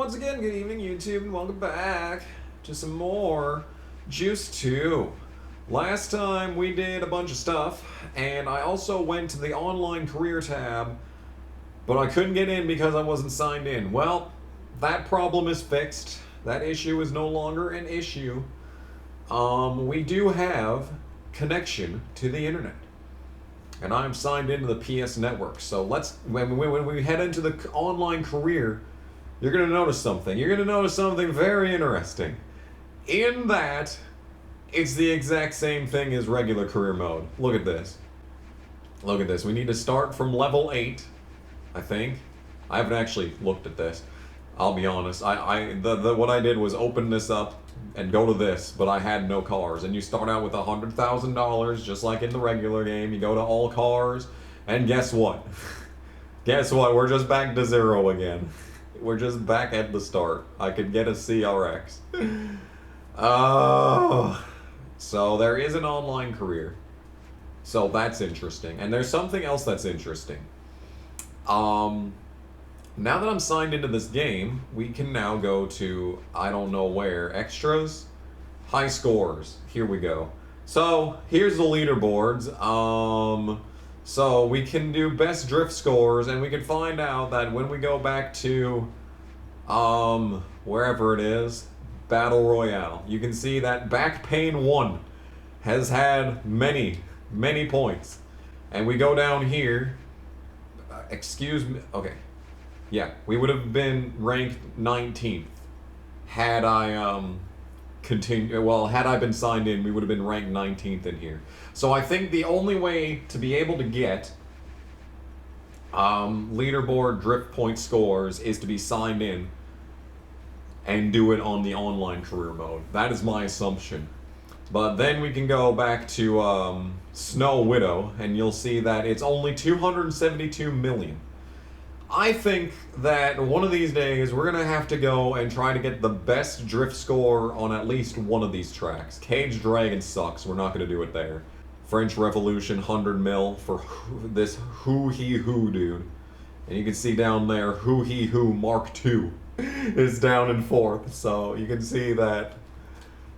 once again, good evening YouTube, and welcome back to some more Juice 2. Last time we did a bunch of stuff, and I also went to the online career tab, but I couldn't get in because I wasn't signed in. Well, that problem is fixed. That issue is no longer an issue. We do have connection to the internet. And I'm signed into the PS network. So when we head into the online career, you're going to notice something. You're going to notice something very interesting. In that, it's the exact same thing as regular career mode. Look at this. Look at this. We need to start from level 8, I think. I haven't actually looked at this. I'll be honest. What I did was open this up and go to this, but I had no cars. And you start out with $100,000, just like in the regular game. You go to all cars, and guess what? Guess what? We're just back to zero again. We're just back at the start. I could get a CRX. Oh. So there is an online career. So that's interesting. And there's something else that's interesting. Now that I'm signed into this game, we can now go to, I don't know where, extras? High scores. Here we go. So, here's the leaderboards. So we can do best drift scores, and we can find out that when we go back to, wherever it is, Battle Royale, you can see that Back Pain 1 has had many points. And we go down here, excuse me, okay. Yeah, we would have been ranked 19th had I had I been signed in, we would have been ranked 19th in here. So I think the only way to be able to get leaderboard drift point scores is to be signed in and do it on the online career mode. That is my assumption. But then we can go back to Snow Widow, and you'll see that it's only 272 million. I think that one of these days we're gonna have to go and try to get the best drift score on at least one of these tracks. Cage Dragon sucks, we're not gonna do it there. French Revolution 100 mil for this Who He Who dude. And you can see down there Who He Who Mark II is down in 4th, so you can see that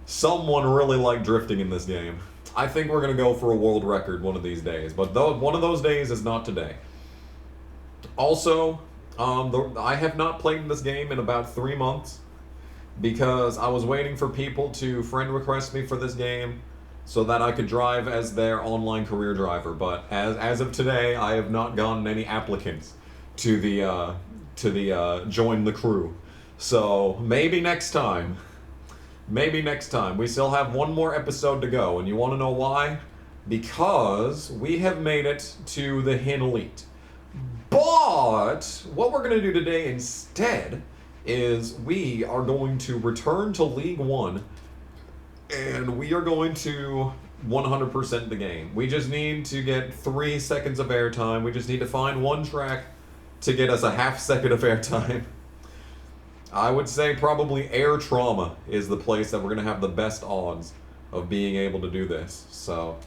someone really liked drifting in this game. I think we're gonna go for a world record one of these days, but one of those days is not today. Also, I have not played this game in about 3 months because I was waiting for people to friend request me for this game so that I could drive as their online career driver. But as of today, I have not gotten any applicants to the join the crew. So maybe next time. Maybe next time. We still have one more episode to go, and you want to know why? Because we have made it to the HIN Elite. But what we're going to do today instead is we are going to return to League 1 and we are going to 100% the game. We just need to get 3 seconds of airtime. We just need to find one track to get us a half second of airtime. I would say probably Air Trauma is the place that we're going to have the best odds of being able to do this. So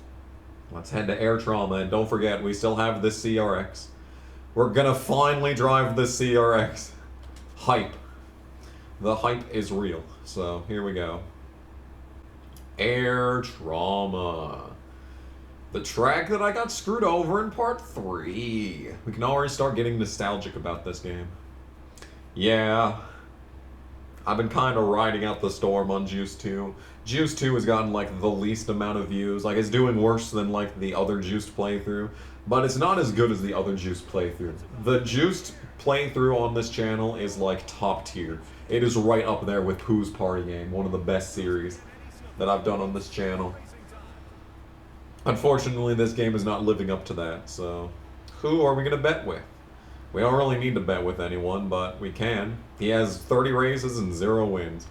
let's head to Air Trauma, and don't forget we still have this CRX. We're gonna finally drive the CRX. Hype. The hype is real. So, here we go. Air Trauma. The track that I got screwed over in part 3. We can already start getting nostalgic about this game. Yeah. I've been kind of riding out the storm on Juice 2. Juice 2 has gotten, like, the least amount of views. Like, it's doing worse than, like, the other Juiced playthrough. But it's not as good as the other Juiced playthrough. The Juiced playthrough on this channel is, like, top tier. It is right up there with Pooh's Party Game, one of the best series that I've done on this channel. Unfortunately, this game is not living up to that, so who are we going to bet with? We don't really need to bet with anyone, but we can. He has 30 races and 0 wins.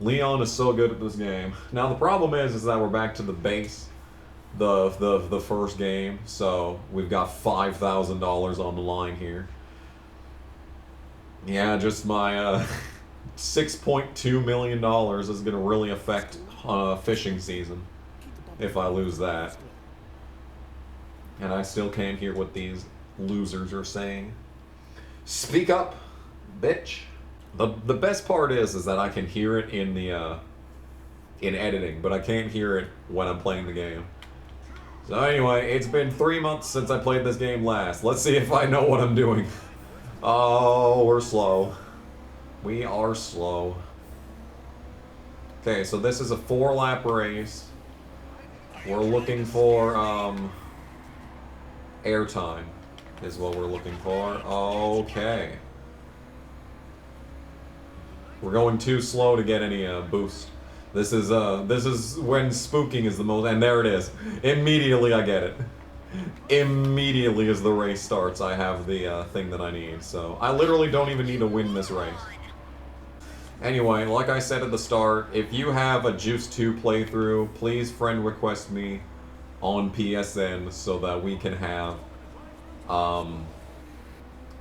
Leon is so good at this game. Now the problem is that we're back to the base, the first game, so we've got $5,000 on the line here. Yeah, just my $6.2 million is going to really affect fishing season if I lose that. And I still can't hear what these losers are saying. Speak up, bitch. The best part is that I can hear it in the in editing, but I can't hear it when I'm playing the game. So anyway, it's been 3 months since I played this game last. Let's see if I know what I'm doing. Oh, we're slow. We are slow. Okay, so this is a 4-lap race. We're looking for airtime is what we're looking for. Okay. We're going too slow to get any boost. This is when spooking is the most, and there it is. Immediately I get it. Immediately as the race starts, I have the thing that I need. So I literally don't even need to win this race. Anyway, like I said at the start, if you have a Juice 2 playthrough, please friend request me on PSN so that we can have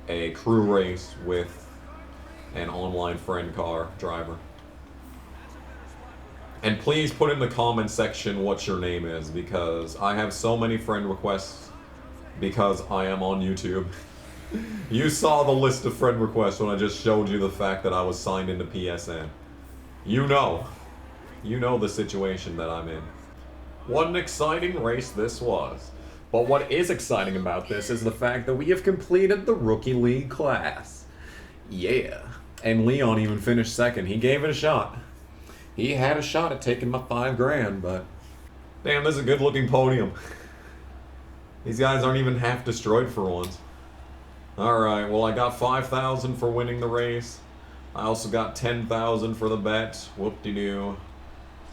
a crew race with an online friend car driver. And please put in the comment section what your name is, because I have so many friend requests because I am on YouTube. You saw the list of friend requests when I just showed you the fact that I was signed into PSN. You know the situation that I'm in. What an exciting race this was. But what is exciting about this is the fact that we have completed the Rookie League class. Yeah. And Leon even finished second. He gave it a shot. He had a shot at taking my $5 grand, but damn, this is a good looking podium. These guys aren't even half destroyed for once. Alright, well I got 5,000 for winning the race. I also got 10,000 for the bet. Whoop-de-doo.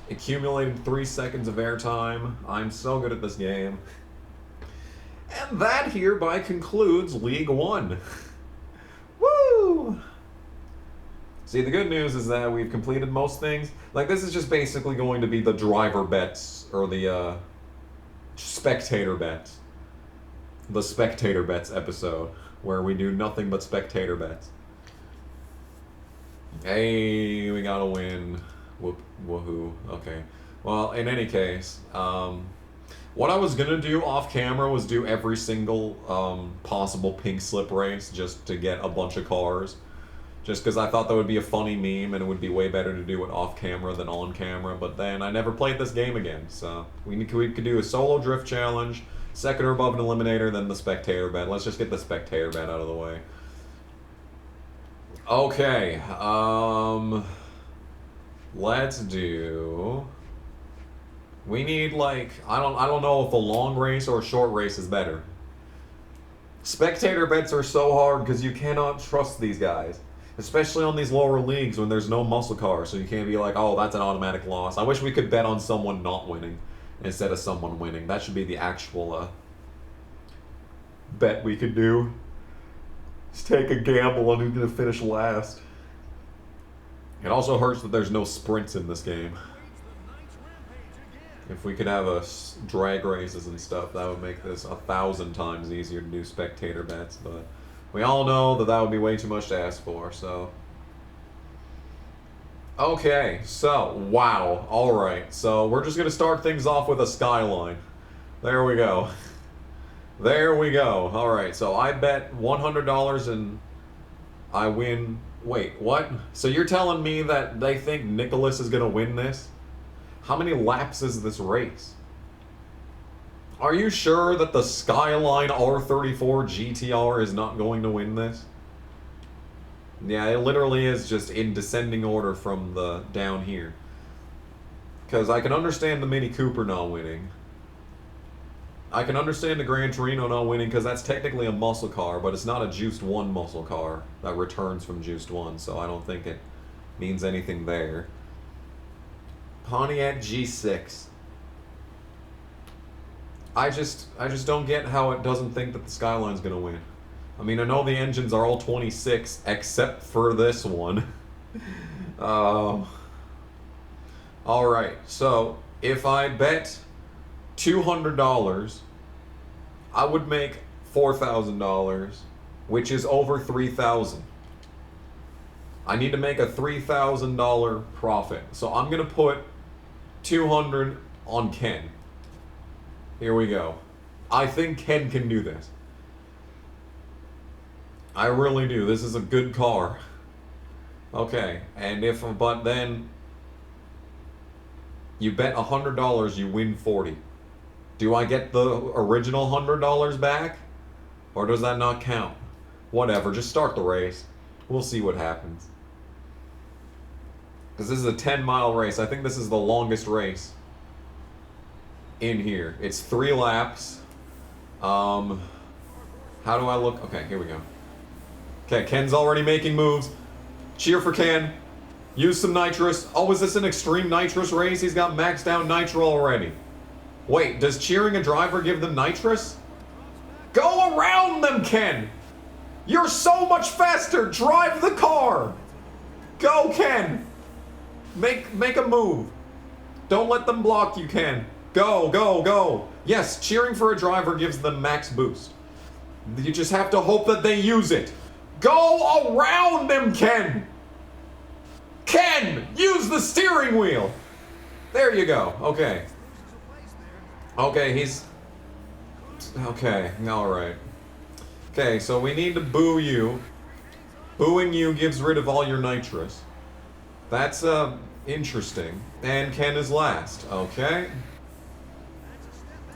Accumulated 3 seconds of airtime. I'm so good at this game. And that hereby concludes League 1. Woo! See, the good news is that we've completed most things. Like, this is just basically going to be the driver bets, or the spectator bets. The spectator bets episode, where we do nothing but spectator bets. Hey, we got a win. Woohoo. Okay. Well, in any case, what I was gonna do off camera was do every single possible pink slip race just to get a bunch of cars. Just because I thought that would be a funny meme and it would be way better to do it off camera than on camera, but then I never played this game again, so we could do a solo drift challenge, second or above an eliminator, then the spectator bet. Let's just get the spectator bet out of the way. Okay, let's do... We need, like, I don't know if a long race or a short race is better. Spectator bets are so hard because you cannot trust these guys. Especially on these lower leagues when there's no muscle car, so you can't be like, oh, that's an automatic loss. I wish we could bet on someone not winning instead of someone winning. That should be the actual bet we could do. Just take a gamble on who's going to finish last. It also hurts that there's no sprints in this game. If we could have drag races and stuff, that would make this 1,000 times easier to do spectator bets, but we all know that that would be way too much to ask for, so. Okay, so, wow, alright, so we're just gonna start things off with a skyline. There we go. There we go. Alright, so I bet $100 and I win. Wait, what? So you're telling me that they think Nicholas is gonna win this? How many laps is this race? Are you sure that the Skyline R34 GTR is not going to win this? Yeah, it literally is just in descending order from the down here. Because I can understand the Mini Cooper not winning. I can understand the Gran Torino not winning because that's technically a muscle car, but it's not a Juiced 1 muscle car that returns from Juiced 1, so I don't think it means anything there. Pontiac G6. I just don't get how it doesn't think that the Skyline's gonna win. I mean, I know the engines are all 26 except for this one. Alright, so if I bet $200, I would make $4,000, which is over $3,000. I need to make a $3,000 profit. So I'm gonna put 200 on Ken. Here we go. I think Ken can do this. I really do. This is a good car. Okay, and but then you bet $100, you win 40. Do I get the original $100 back? Or does that not count? Whatever, just start the race. We'll see what happens. Because this is a 10-mile race. I think this is the longest race in here. It's 3 laps. How do I look? Okay, here we go. Okay, Ken's already making moves. Cheer for Ken. Use some nitrous. Oh, is this an extreme nitrous race? He's got maxed out nitro already. Wait, does cheering a driver give them nitrous? Go around them, Ken! You're so much faster! Drive the car! Go, Ken! Make a move. Don't let them block you, Ken. Go, go, go. Yes, cheering for a driver gives them max boost. You just have to hope that they use it. Go around them, Ken! Ken! Use the steering wheel! There you go. Okay. Okay, he's... Okay, alright. Okay, so we need to boo you. Booing you gives rid of all your nitrous. That's, interesting. And Ken is last, okay?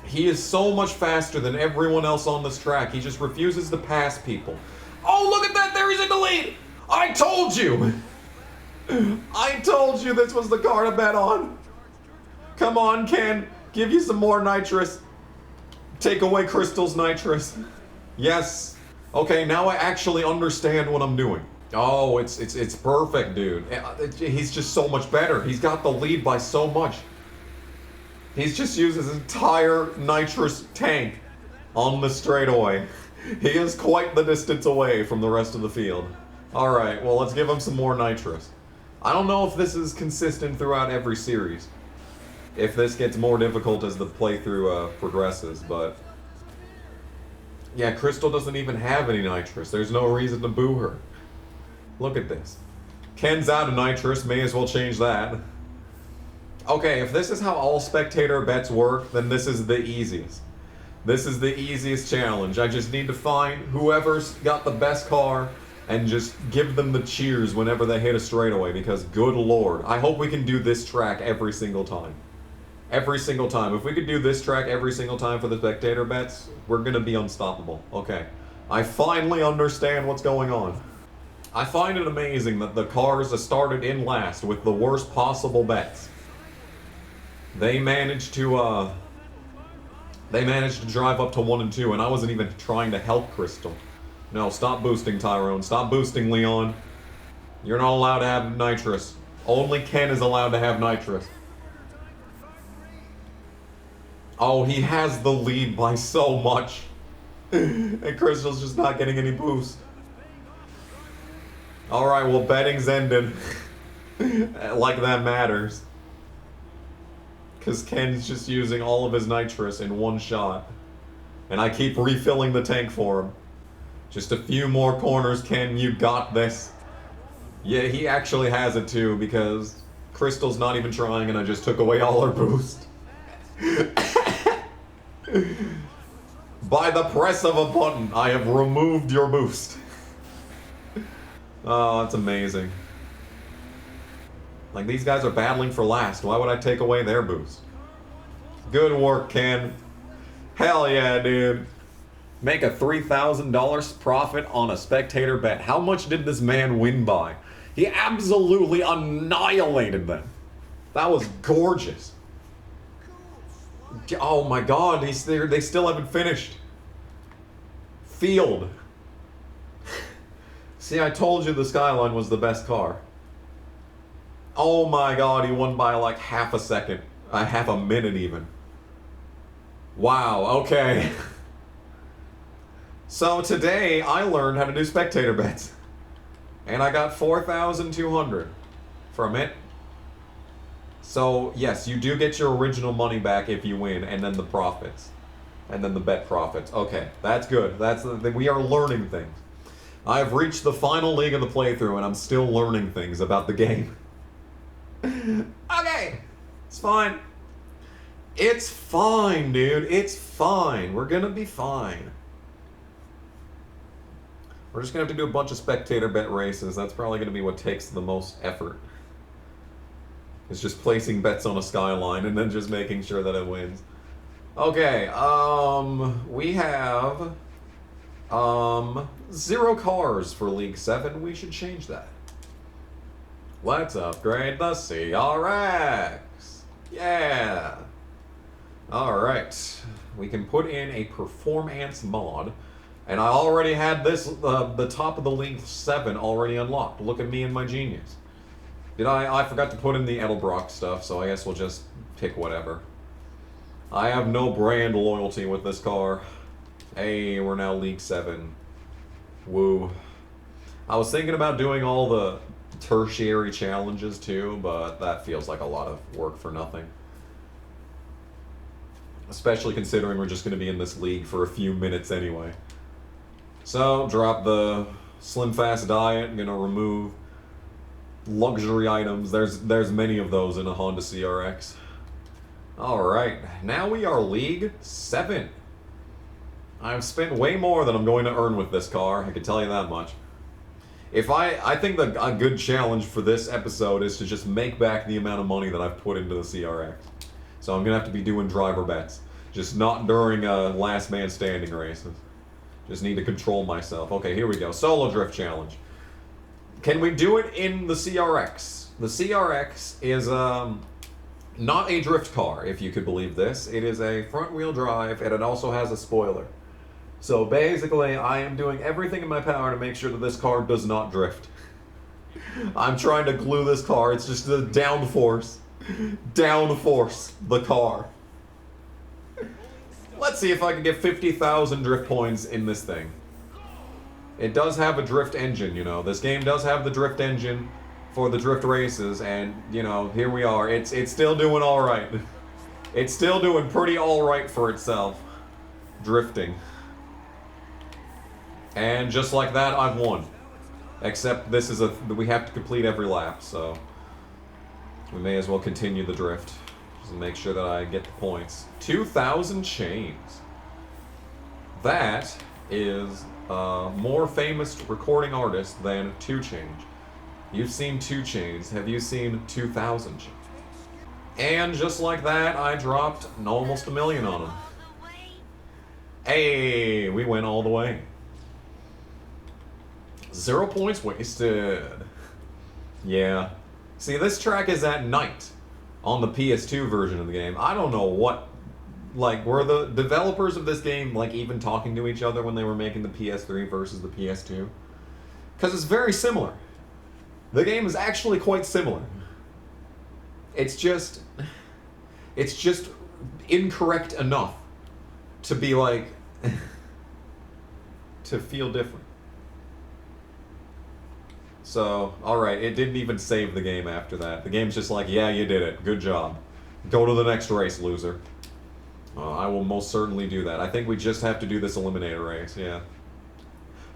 He is so much faster than everyone else on this track. He just refuses to pass people. Oh, look at that! There he's in the lead! I told you! I told you this was the car to bet on. Come on, Ken. Give you some more nitrous. Take away Crystal's nitrous. Yes. Okay, now I actually understand what I'm doing. Oh, it's perfect, dude. He's just so much better. He's got the lead by so much. He's just used his entire nitrous tank on the straightaway. He is quite the distance away from the rest of the field. Alright, well, let's give him some more nitrous. I don't know if this is consistent throughout every series. If this gets more difficult as the playthrough progresses, but... Yeah, Crystal doesn't even have any nitrous. There's no reason to boo her. Look at this. Ken's out of nitrous, may as well change that. Okay, if this is how all spectator bets work, then this is the easiest. This is the easiest challenge. I just need to find whoever's got the best car and just give them the cheers whenever they hit a straightaway, because good lord, I hope we can do this track every single time. Every single time. If we could do this track every single time for the spectator bets, we're gonna be unstoppable. Okay. I finally understand what's going on. I find it amazing that the cars that started in last with the worst possible bets, they managed to drive up to 1 and 2, and I wasn't even trying to help Crystal. No, stop boosting, Tyrone. Stop boosting, Leon. You're not allowed to have nitrous. Only Ken is allowed to have nitrous. Oh, he has the lead by so much. And Crystal's just not getting any boost. Alright, well, betting's ended. Like that matters. Because Ken's just using all of his nitrous in one shot. And I keep refilling the tank for him. Just a few more corners, Ken, you got this. Yeah, he actually has it too, because Crystal's not even trying and I just took away all her boost. By the press of a button, I have removed your boost. Oh, that's amazing. Like, these guys are battling for last. Why would I take away their boost? Good work, Ken. Hell yeah, dude. Make a $3,000 profit on a spectator bet. How much did this man win by? He absolutely annihilated them. That was gorgeous. Oh my god, they still haven't finished. Field. See, I told you the Skyline was the best car. Oh my god, he won by like half a second. Half a minute even. Wow, okay. So today, I learned how to do spectator bets. And I got 4,200 from it. So, yes, you do get your original money back if you win, and then the profits. And then the bet profits. Okay, that's good. We are learning things. I've reached the final league of the playthrough, and I'm still learning things about the game. Okay, it's fine. It's fine, dude. It's fine. We're gonna be fine. We're just gonna have to do a bunch of spectator bet races. That's probably gonna be what takes the most effort. It's just placing bets on a skyline and then just making sure that it wins. Okay, we have 0 cars for League 7. We should change that. Let's upgrade the CRX. Yeah. Alright. We can put in a performance mod. And I already had this, the top of the League 7 already unlocked. Look at me and my genius. I forgot to put in the Edelbrock stuff, so I guess we'll just pick whatever. I have no brand loyalty with this car. Hey, we're now League 7. Woo. I was thinking about doing all the tertiary challenges too, but that feels like a lot of work for nothing. Especially considering we're just going to be in this league for a few minutes anyway. So, drop the Slim Fast Diet. I'm going to remove luxury items. There's many of those in a Honda CRX. Alright, now we are League 7. I've spent way more than I'm going to earn with this car, I can tell you that much. I think a good challenge for this episode is to just make back the amount of money that I've put into the CRX. So I'm going to have to be doing driver bets. Just not during last man standing races. Just need to control myself. Okay, here we go. Solo drift challenge. Can we do it in the CRX? The CRX is not a drift car, if you could believe this. It is a front-wheel drive, and it also has a spoiler. So basically, I am doing everything in my power to make sure that this car does not drift. I'm trying to glue this car. It's just the downforce. Downforce the car. Let's see if I can get 50,000 drift points in this thing. It does have a drift engine, you know. This game does have the drift engine for the drift races, and, you know, here we are. It's still doing alright. It's still doing pretty alright for itself. Drifting. And just like that, I've won. Except this is we have to complete every lap, so we may as well continue the drift. Just to make sure that I get the points. 2,000 chains. That is a more famous recording artist than 2 Chainz. You've seen 2 Chainz. Have you seen 2,000 chains? And just like that, I dropped almost $1 million on him. Hey, we went all the way. 0 points wasted. Yeah. See, this track is at night on the PS2 version of the game. I don't know what... Like, were the developers of this game, like, even talking to each other when they were making the PS3 versus the PS2? Because it's very similar. The game is actually quite similar. It's just incorrect enough to be, like... to feel different. So, alright, it didn't even save the game after that. The game's just like, yeah, you did it. Good job. Go to the next race, loser. I will most certainly do that. I think we just have to do this eliminator race, yeah.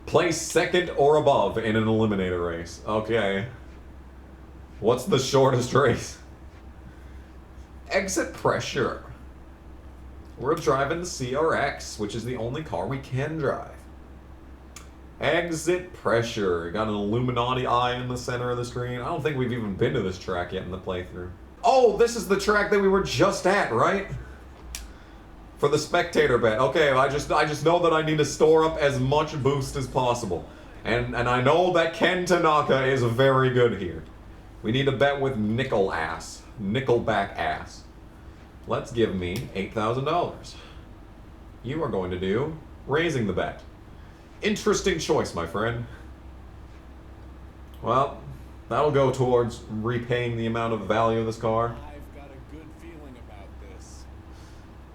Place second or above in an eliminator race. Okay. What's the shortest race? Exit pressure. We're driving the CRX, which is the only car we can drive. Exit pressure. Got an Illuminati eye in the center of the screen. I don't think we've even been to this track yet in the playthrough. Oh, this is the track that we were just at, right? For the spectator bet. Okay, I just know that I need to store up as much boost as possible. And I know that Ken Tanaka is very good here. We need to bet with Nickelback ass. Let's give me $8,000. You are going to do raising the bet. Interesting choice, my friend. Well, that'll go towards repaying the amount of value of this car. I've got a good feeling about this.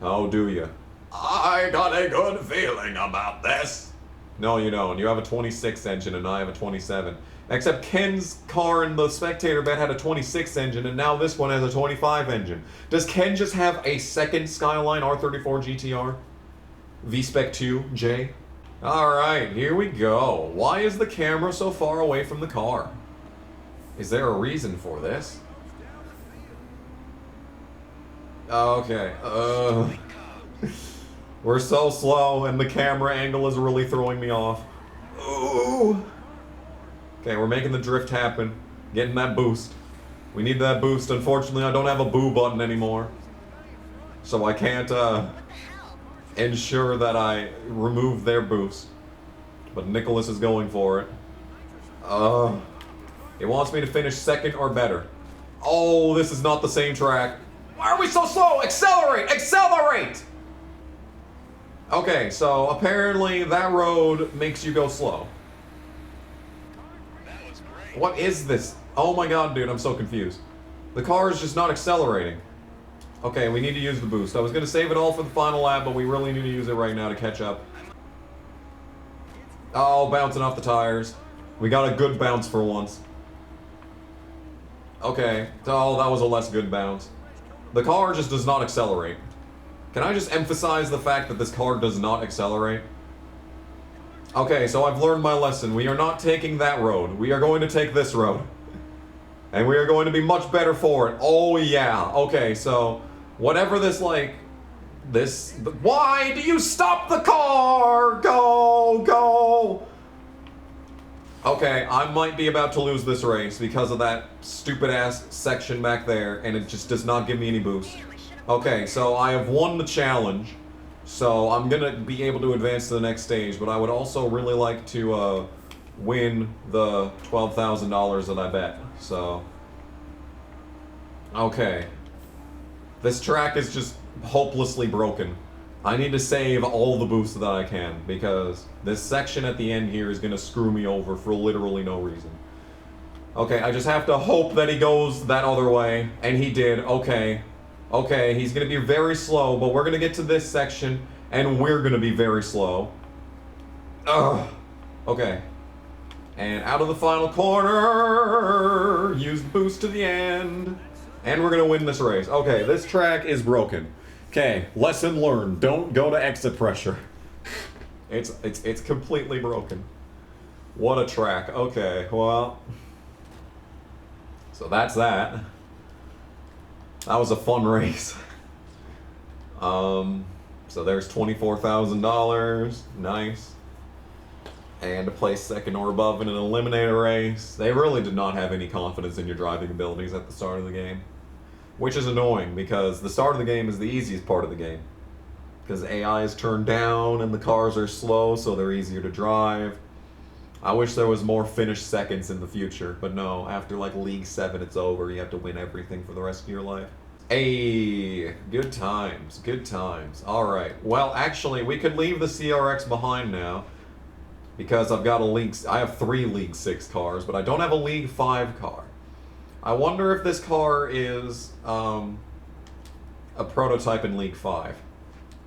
Oh, do you? I got a good feeling about this. No, you don't. You have a 26 engine and I have a 27. Except Ken's car in the spectator bet had a 26 engine and now this one has a 25 engine. Does Ken just have a second Skyline R34 GTR? V-Spec 2J? Alright, here we go. Why is the camera so far away from the car? Is there a reason for this? Okay, we're so slow and the camera angle is really throwing me off. Ooh. Okay, we're making the drift happen. Getting that boost. We need that boost. Unfortunately, I don't have a boo button anymore. So I can't ensure that I remove their boost. But Nicholas is going for it. It wants me to finish second or better. Oh, this is not the same track. Why are we so slow? Accelerate! Accelerate! Okay, so apparently that road makes you go slow. What is this? Oh my god, dude, I'm so confused. The car is just not accelerating. Okay, we need to use the boost. I was going to save it all for the final lap, but we really need to use it right now to catch up. Oh, bouncing off the tires. We got a good bounce for once. Okay. Oh, that was a less good bounce. The car just does not accelerate. Can I just emphasize the fact that this car does not accelerate? Okay, so I've learned my lesson. We are not taking that road. We are going to take this road. And we are going to be much better for it. Oh, yeah. Okay, so whatever this, like, this... Why do you stop the car? Go, go. Okay, I might be about to lose this race because of that stupid-ass section back there, and it just does not give me any boost. Okay, so I have won the challenge, so I'm gonna be able to advance to the next stage, but I would also really like to win the $12,000 that I bet, so... Okay. This track is just hopelessly broken. I need to save all the boosts that I can, because this section at the end here is gonna screw me over for literally no reason. Okay, I just have to hope that he goes that other way, and he did. Okay. Okay, he's gonna be very slow, but we're gonna get to this section, and we're gonna be very slow. Ugh. Okay. And out of the final corner, use the boost to the end, and we're gonna win this race. Okay, this track is broken. Okay, lesson learned. Don't go to exit pressure. It's completely broken. What a track. Okay, well. So that's that. That was a fun race. So there's $24,000. Nice. And to place second or above in an eliminator race. They really did not have any confidence in your driving abilities at the start of the game. Which is annoying, because the start of the game is the easiest part of the game. Because AI is turned down and the cars are slow, so they're easier to drive. I wish there was more finished seconds in the future, but no, after like League 7 it's over, you have to win everything for the rest of your life. Hey, good times, good times. Alright, well actually we could leave the CRX behind now, because I've got I have 3 League 6 cars, but I don't have a League 5 car. I wonder if this car is a prototype in League 5.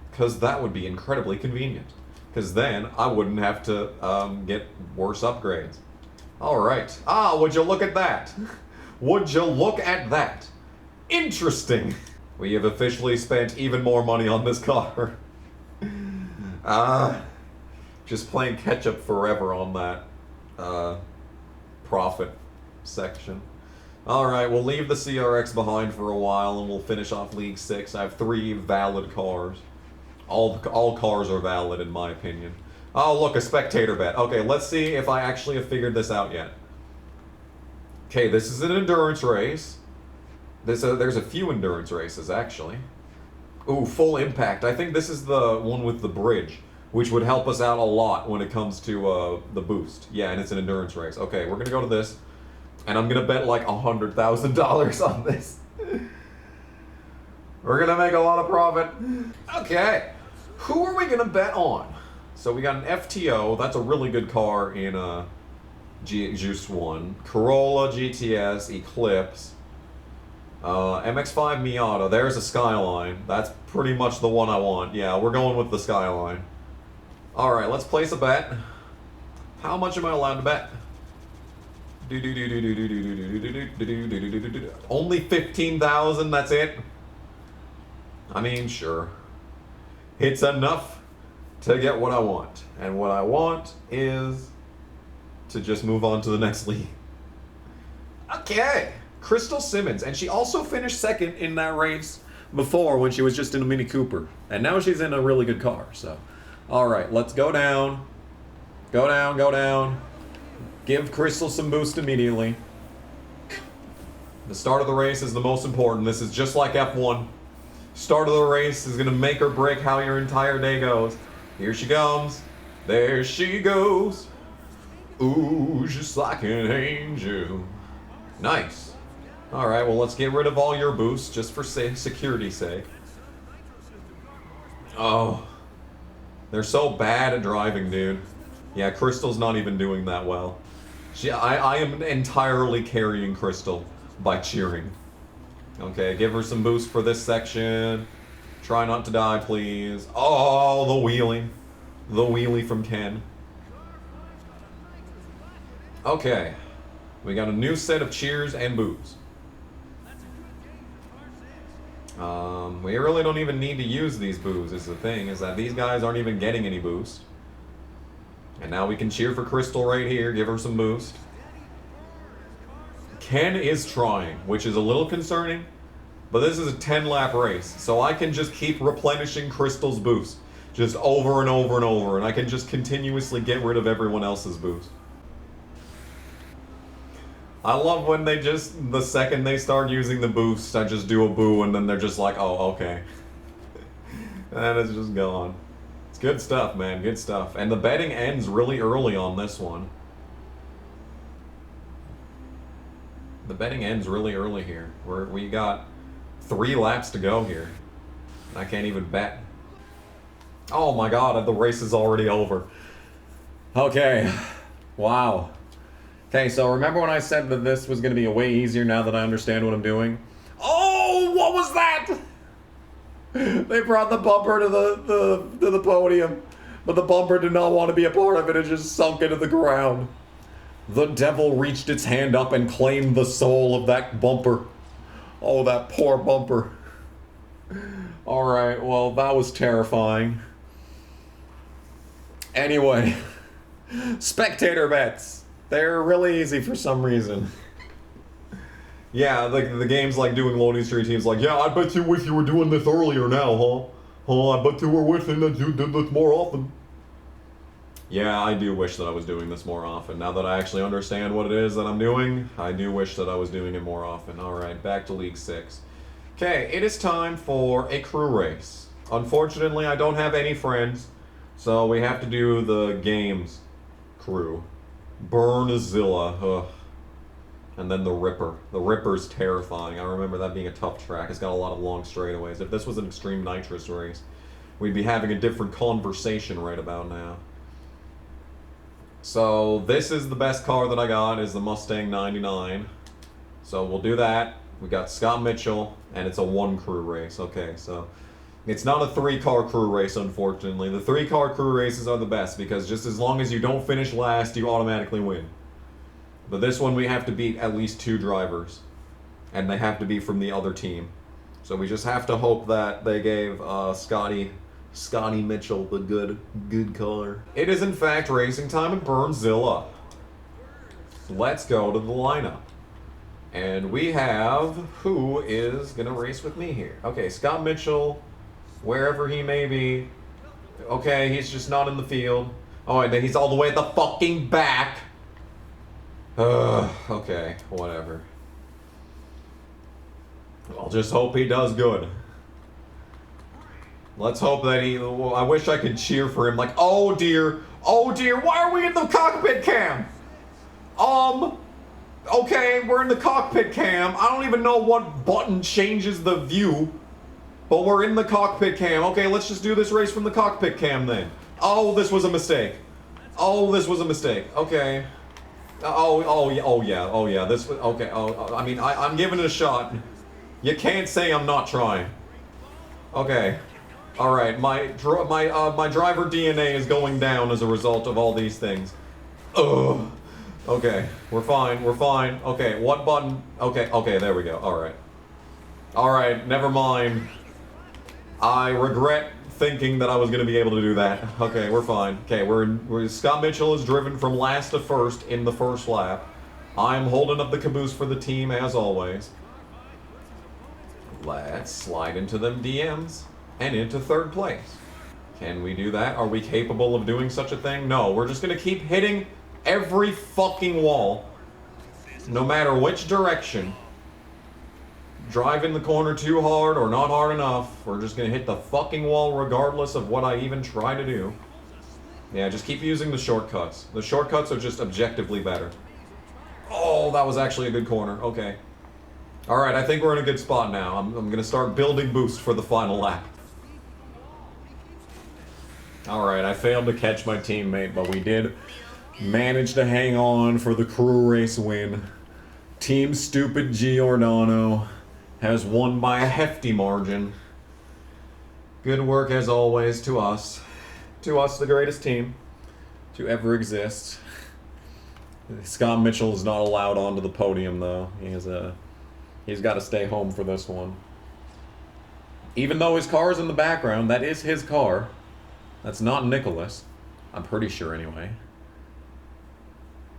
Because that would be incredibly convenient. Because then I wouldn't have to get worse upgrades. Alright. Ah, would you look at that? Would you look at that? Interesting. We have officially spent even more money on this car. Just playing catch-up forever on that profit section. Alright, we'll leave the CRX behind for a while and we'll finish off League 6. I have 3 valid cars. All cars are valid in my opinion. Oh look, a spectator bet. Okay, let's see if I actually have figured this out yet. Okay, this is an endurance race. There's a few endurance races actually. Ooh, full impact. I think this is the one with the bridge, which would help us out a lot when it comes to the boost. Yeah, and it's an endurance race. Okay, we're gonna go to this. And I'm gonna bet like $100,000 on this. We're gonna make a lot of profit. Okay, who are we gonna bet on? So we got an FTO, that's a really good car in Juice 1. Corolla, GTS, Eclipse. MX-5 Miata, there's a Skyline. That's pretty much the one I want. Yeah, we're going with the Skyline. Alright, let's place a bet. How much am I allowed to bet? Only 15,000, that's it? I mean, sure. It's enough to get what I want. And what I want is to just move on to the next league. Okay. Crystal Simmons. And she also finished second in that race before when she was just in a Mini Cooper. And now she's in a really good car, so. Alright, let's go down. Go down, go down. Give Crystal some boost immediately. The start of the race is the most important. This is just like F1. Start of the race is going to make or break how your entire day goes. Here she comes. There she goes. Ooh, just like an angel. Nice. Alright, well, let's get rid of all your boosts just for security's sake. Oh. They're so bad at driving, dude. Yeah, Crystal's not even doing that well. I am entirely carrying Crystal by cheering. Okay, give her some boost for this section. Try not to die, please. Oh, the wheelie. The wheelie from Ken. Okay. We got a new set of cheers and boos. We really don't even need to use these boos, is the thing, is that these guys aren't even getting any boost. And now we can cheer for Crystal right here, give her some boost. Ken is trying, which is a little concerning, but this is a 10-lap race, so I can just keep replenishing Crystal's boost, just over and over and over, and I can just continuously get rid of everyone else's boost. I love when they just, the second they start using the boost, I just do a boo, and then they're just like, oh, okay. And it's just gone. It's good stuff, man, good stuff. And the betting ends really early on this one. The betting ends really early here. We got 3 laps to go here. I can't even bet. Oh my god, the race is already over. Okay. Wow. Okay, so remember when I said that this was going to be way easier now that I understand what I'm doing? Oh, what was that? They brought the bumper to the podium, but the bumper did not want to be a part of it. It just sunk into the ground. The devil reached its hand up and claimed the soul of that bumper. Oh, that poor bumper. Alright, well, that was terrifying. Anyway, spectator bets. They're really easy for some reason. Yeah, the game's like doing loading screen teams like, yeah, I bet you wish you were doing this earlier now, huh? Huh, I bet you were wishing that you did this more often. Yeah, I do wish that I was doing this more often. Now that I actually understand what it is that I'm doing, I do wish that I was doing it more often. Alright, back to League 6. Okay, it is time for a crew race. Unfortunately, I don't have any friends, so we have to do the games crew. Burnzilla, ugh. And then the Ripper. The Ripper's terrifying. I remember that being a tough track. It's got a lot of long straightaways. If this was an extreme nitrous race, we'd be having a different conversation right about now. So this is the best car that I got, is the Mustang 99. So we'll do that. We got Scott Mitchell, and it's a 1-crew race. Okay, so it's not a 3-car crew race, unfortunately. The 3-car crew races are the best, because just as long as you don't finish last, you automatically win. But this one we have to beat at least 2 drivers, and they have to be from the other team. So we just have to hope that they gave Scotty Mitchell the good car. It is in fact racing time at Burnzilla. Let's go to the lineup. And we have, who is gonna race with me here? Okay, Scott Mitchell, wherever he may be. Okay, he's just not in the field. Oh, and then he's all the way at the fucking back. Okay, whatever. I'll just hope he does good. Let's hope that he... I wish I could cheer for him like, oh dear, why are we in the cockpit cam? Okay, we're in the cockpit cam. I don't even know what button changes the view, but we're in the cockpit cam. Okay, let's just do this race from the cockpit cam then. Oh, this was a mistake. Oh, this was a mistake. Okay. Oh yeah, this was... Okay, I mean, I'm giving it a shot. You can't say I'm not trying. Okay. Alright, my driver DNA is going down as a result of all these things. Ugh. Okay, we're fine. Okay, what button? Okay, there we go. Alright, never mind. I regret thinking that I was going to be able to do that. Okay, we're fine. Okay, Scott Mitchell is driven from last to first in the first lap. I'm holding up the caboose for the team as always. Let's slide into them DMs and into third place. Can we do that? Are we capable of doing such a thing? No, we're just gonna keep hitting every fucking wall, no matter which direction. Driving the corner too hard or not hard enough, we're just gonna hit the fucking wall regardless of what I even try to do. Yeah, just keep using the shortcuts. The shortcuts are just objectively better. Oh, that was actually a good corner. Okay. Alright, I think we're in a good spot now. I'm gonna start building boost for the final lap. Alright, I failed to catch my teammate, but we did manage to hang on for the crew race win. Team Stupid Giordano has won by a hefty margin. Good work as always to us. To us, the greatest team to ever exist. Scott Mitchell is not allowed onto the podium though. He's got to stay home for this one. Even though his car's in the background, that is his car. That's not Nicholas. I'm pretty sure anyway.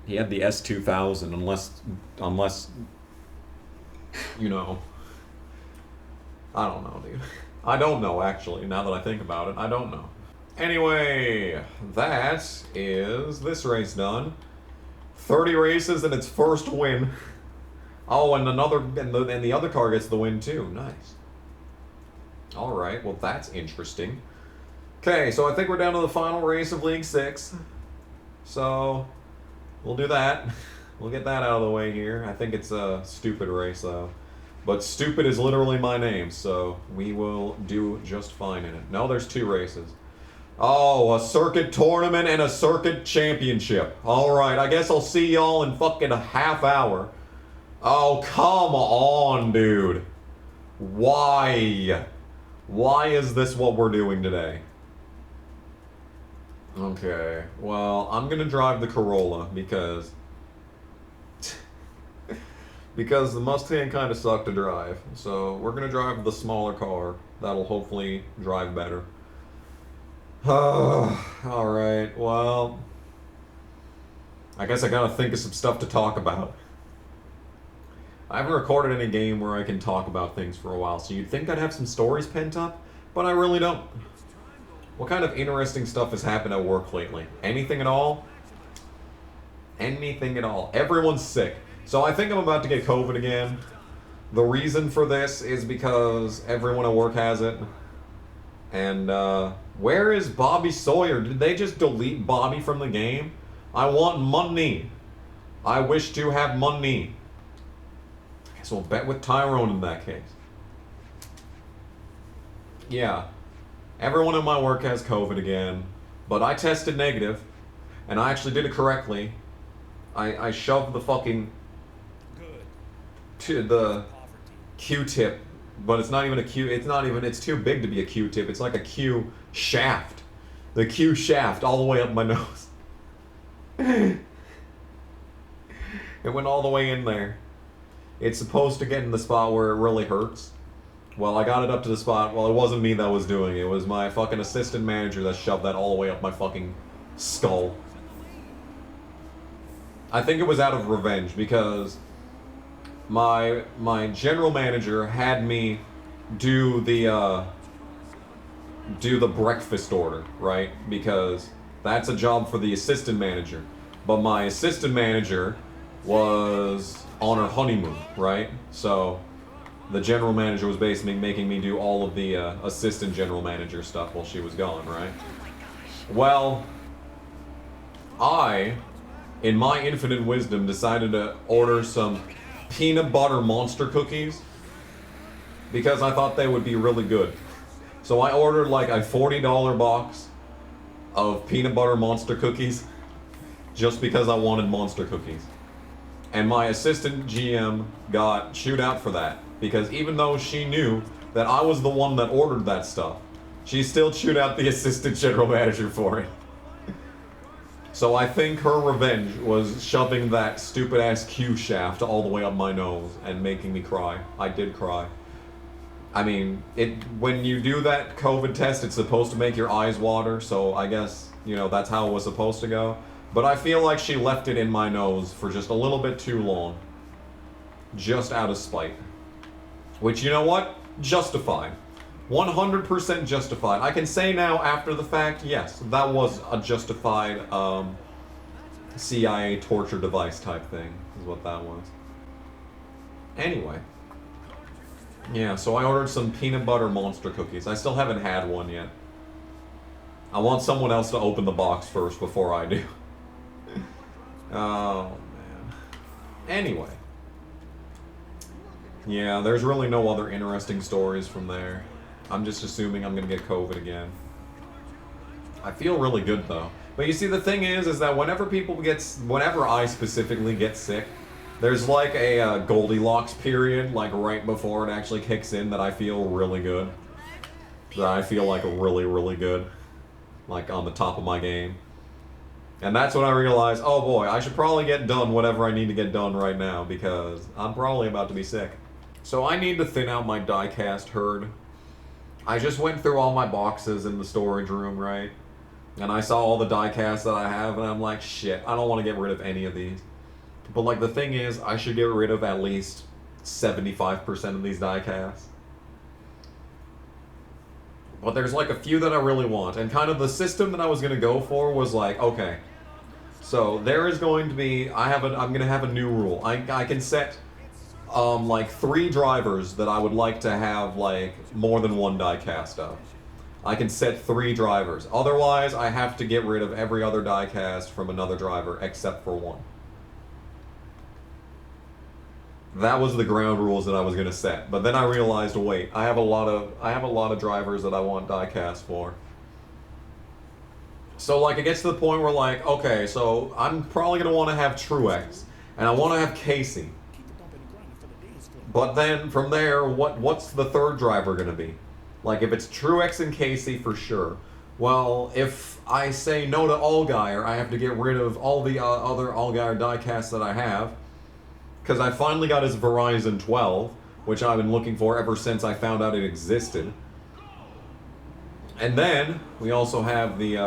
He had the S2000 unless you know. I don't know, dude. I don't know actually, now that I think about it. I don't know. Anyway, that is this race done. 30 races and its first win. Oh, and the other car gets the win too. Nice. All right, well that's interesting. Okay, so I think we're down to the final race of League 6. So we'll do that. We'll get that out of the way here. I think it's a stupid race though. But stupid is literally my name, so we will do just fine in it. No, there's 2 races. Oh, a circuit tournament and a circuit championship. Alright, I guess I'll see y'all in fucking a half hour. Oh, come on, dude. Why? Why is this what we're doing today? Okay, well, I'm gonna drive the Corolla because the Mustang kind of sucked to drive. So we're gonna drive the smaller car. That'll hopefully drive better. Alright, well, I guess I gotta think of some stuff to talk about. I haven't recorded any game where I can talk about things for a while, so you'd think I'd have some stories pent up, but I really don't. What kind of interesting stuff has happened at work lately? Anything at all? Anything at all. Everyone's sick. So I think I'm about to get COVID again. The reason for this is because everyone at work has it. And, where is Bobby Sawyer? Did they just delete Bobby from the game? I want money. I wish to have money. I guess we'll bet with Tyrone in that case. Yeah. Everyone at my work has COVID again. But I tested negative. And I actually did it correctly. I shoved the fucking... the Q-tip. But it's not even a Q, it's too big to be a Q-tip. It's like a Q shaft. The Q shaft all the way up my nose. It went all the way in there. It's supposed to get in the spot where it really hurts. Well, I got it up to the spot, well, it wasn't me that was doing it. It was my fucking assistant manager that shoved that all the way up my fucking skull. I think it was out of revenge because my general manager had me do the breakfast order, right? Because that's a job for the assistant manager. But my assistant manager was on her honeymoon, right? So the general manager was basically making me do all of the assistant general manager stuff while she was gone, right? Well, I, in my infinite wisdom, decided to order some peanut butter monster cookies because I thought they would be really good. So I ordered like a $40 box of peanut butter monster cookies just because I wanted monster cookies. And my assistant GM got chewed out for that because even though she knew that I was the one that ordered that stuff, she still chewed out the assistant general manager for it. So I think her revenge was shoving that stupid ass Q shaft all the way up my nose and making me cry. I did cry. I mean, when you do that COVID test, it's supposed to make your eyes water, so I guess, you know, that's how it was supposed to go. But I feel like she left it in my nose for just a little bit too long. Just out of spite. Which, you know what? Justified. 100% justified. I can say now, after the fact, yes, that was a justified CIA torture device type thing, is what that was. Anyway. Yeah, so I ordered some peanut butter monster cookies. I still haven't had one yet. I want someone else to open the box first before I do. Oh, man. Anyway. Yeah, there's really no other interesting stories from there. I'm just assuming I'm gonna get COVID again. I feel really good, though. But you see, the thing is that whenever I specifically get sick, there's like a Goldilocks period, like right before it actually kicks in, that I feel really good. That I feel like really, really good. Like on the top of my game. And that's when I realized, oh boy, I should probably get done whatever I need to get done right now, because I'm probably about to be sick. So I need to thin out my die-cast herd. I just went through all my boxes in the storage room, right? And I saw all the die-casts that I have, and I'm like, shit, I don't want to get rid of any of these. But like the thing is, I should get rid of at least 75% of these die-casts. But there's like a few that I really want, and kind of the system that I was gonna go for was like, okay, so there is going to be, I'm gonna have a new rule. I can set like 3 drivers that I would like to have like more than one die-cast of. I can set 3 drivers. Otherwise, I have to get rid of every other die-cast from another driver except for one. That was the ground rules that I was gonna set, but then I realized, wait, I have a lot of drivers that I want die-cast for. So like it gets to the point where like, okay, so I'm probably gonna want to have Truex, and I want to have Casey. But then from there, what's the third driver gonna be? Like if it's Truex and Casey for sure. Well, if I say no to Allgaier, I have to get rid of all the other Allgaier die-casts that I have. Because I finally got his Verizon 12, which I've been looking for ever since I found out it existed. And then, we also have the,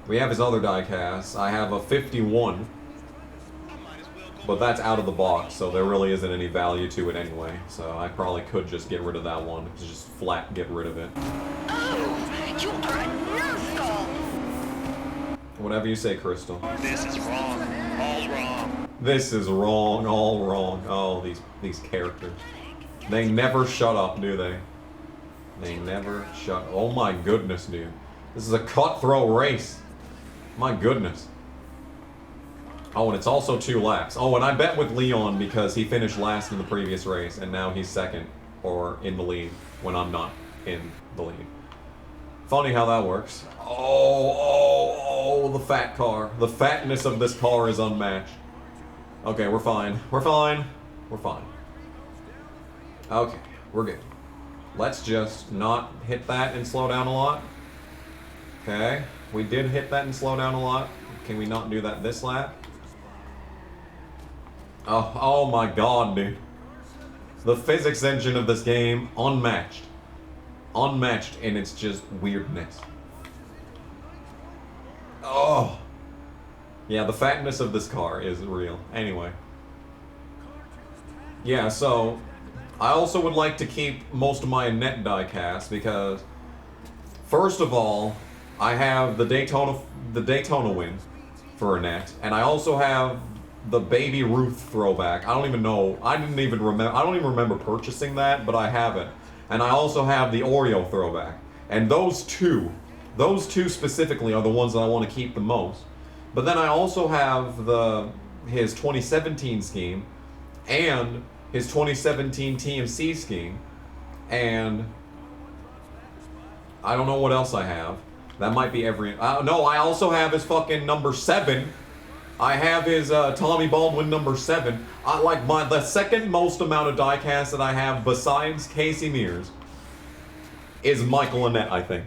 we have his other die-casts. I have a 51, but that's out of the box, so there really isn't any value to it anyway. So I probably could just get rid of that one. Just flat get rid of it. Oh, you are a numbskull! Whatever you say, Crystal. This is wrong. All wrong. This is wrong, all wrong. Oh, these characters. They never shut up, do they? They never shut up. Oh my goodness, dude. This is a cutthroat race. My goodness. Oh, and it's also 2 laps. Oh, and I bet with Leon because he finished last in the previous race, and now he's second, or in the lead, when I'm not in the lead. Funny how that works. Oh, the fat car. The fatness of this car is unmatched. Okay, we're fine. We're fine. We're fine. Okay, we're good. Let's just not hit that and slow down a lot. Okay, we did hit that and slow down a lot. Can we not do that this lap? Oh my god, dude. The physics engine of this game, unmatched. Unmatched in its just weirdness. Oh. Yeah, the fatness of this car is real. Anyway. Yeah, so I also would like to keep most of my net die-cast because first of all, I have the Daytona win for a net, and I also have the Baby Ruth throwback. I don't even remember purchasing that, but I have it. And I also have the Oreo throwback. And those two specifically are the ones that I want to keep the most. But then I also have his 2017 scheme and his 2017 TMC scheme, and I don't know what else I have. That might be no, I also have his fucking number 7. I have his Tommy Baldwin number 7. The second most amount of die-cast that I have besides Casey Mears is Michael Annette, I think.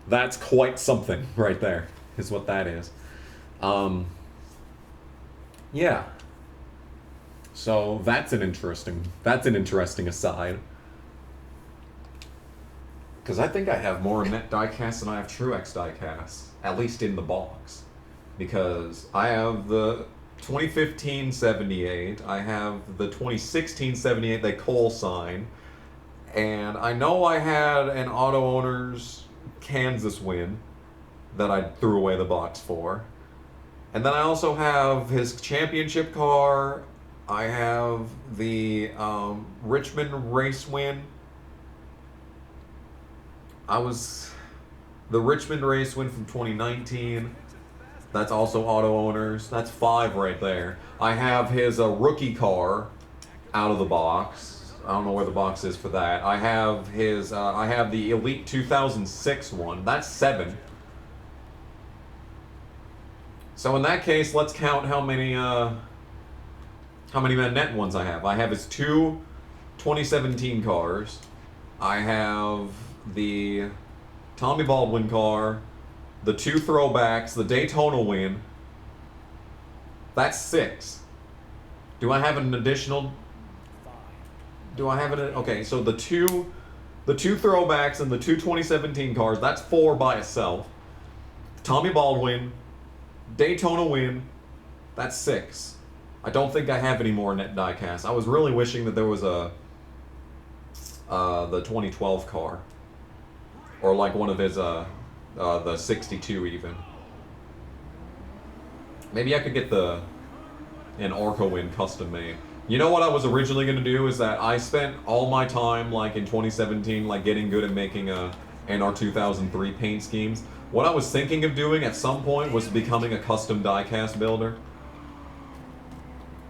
That's quite something right there, is what that is. Yeah. So that's an interesting aside. Because I think I have more net diecasts than I have Truex diecasts, at least in the box. Because I have the 2015 78, I have the 2016 78 they call sign, And I know I had an Auto Owners Kansas win that I threw away the box for. And then I also have his championship car. I have the Richmond race win. The Richmond race win from 2019. That's also Auto Owners. That's 5 right there. I have his rookie car out of the box. I don't know where the box is for that. I have his. I have the Elite 2006 one. That's 7. So in that case, let's count how many net ones I have. I have his 2 2017 cars. I have the Tommy Baldwin car, the 2 throwbacks, the Daytona win. That's 6. Do I have an additional? Do I have an? Okay, so the two throwbacks and the 2 2017 cars. That's 4 by itself. Tommy Baldwin, Daytona win. That's 6. I don't think I have any more net diecast. I was really wishing that there was the 2012 car, or like one of his the 62 even. Maybe I could get an Orca win custom made. You know what I was originally gonna do is that I spent all my time like in 2017 like getting good at making NR 2003 paint schemes. What I was thinking of doing at some point was becoming a custom diecast builder.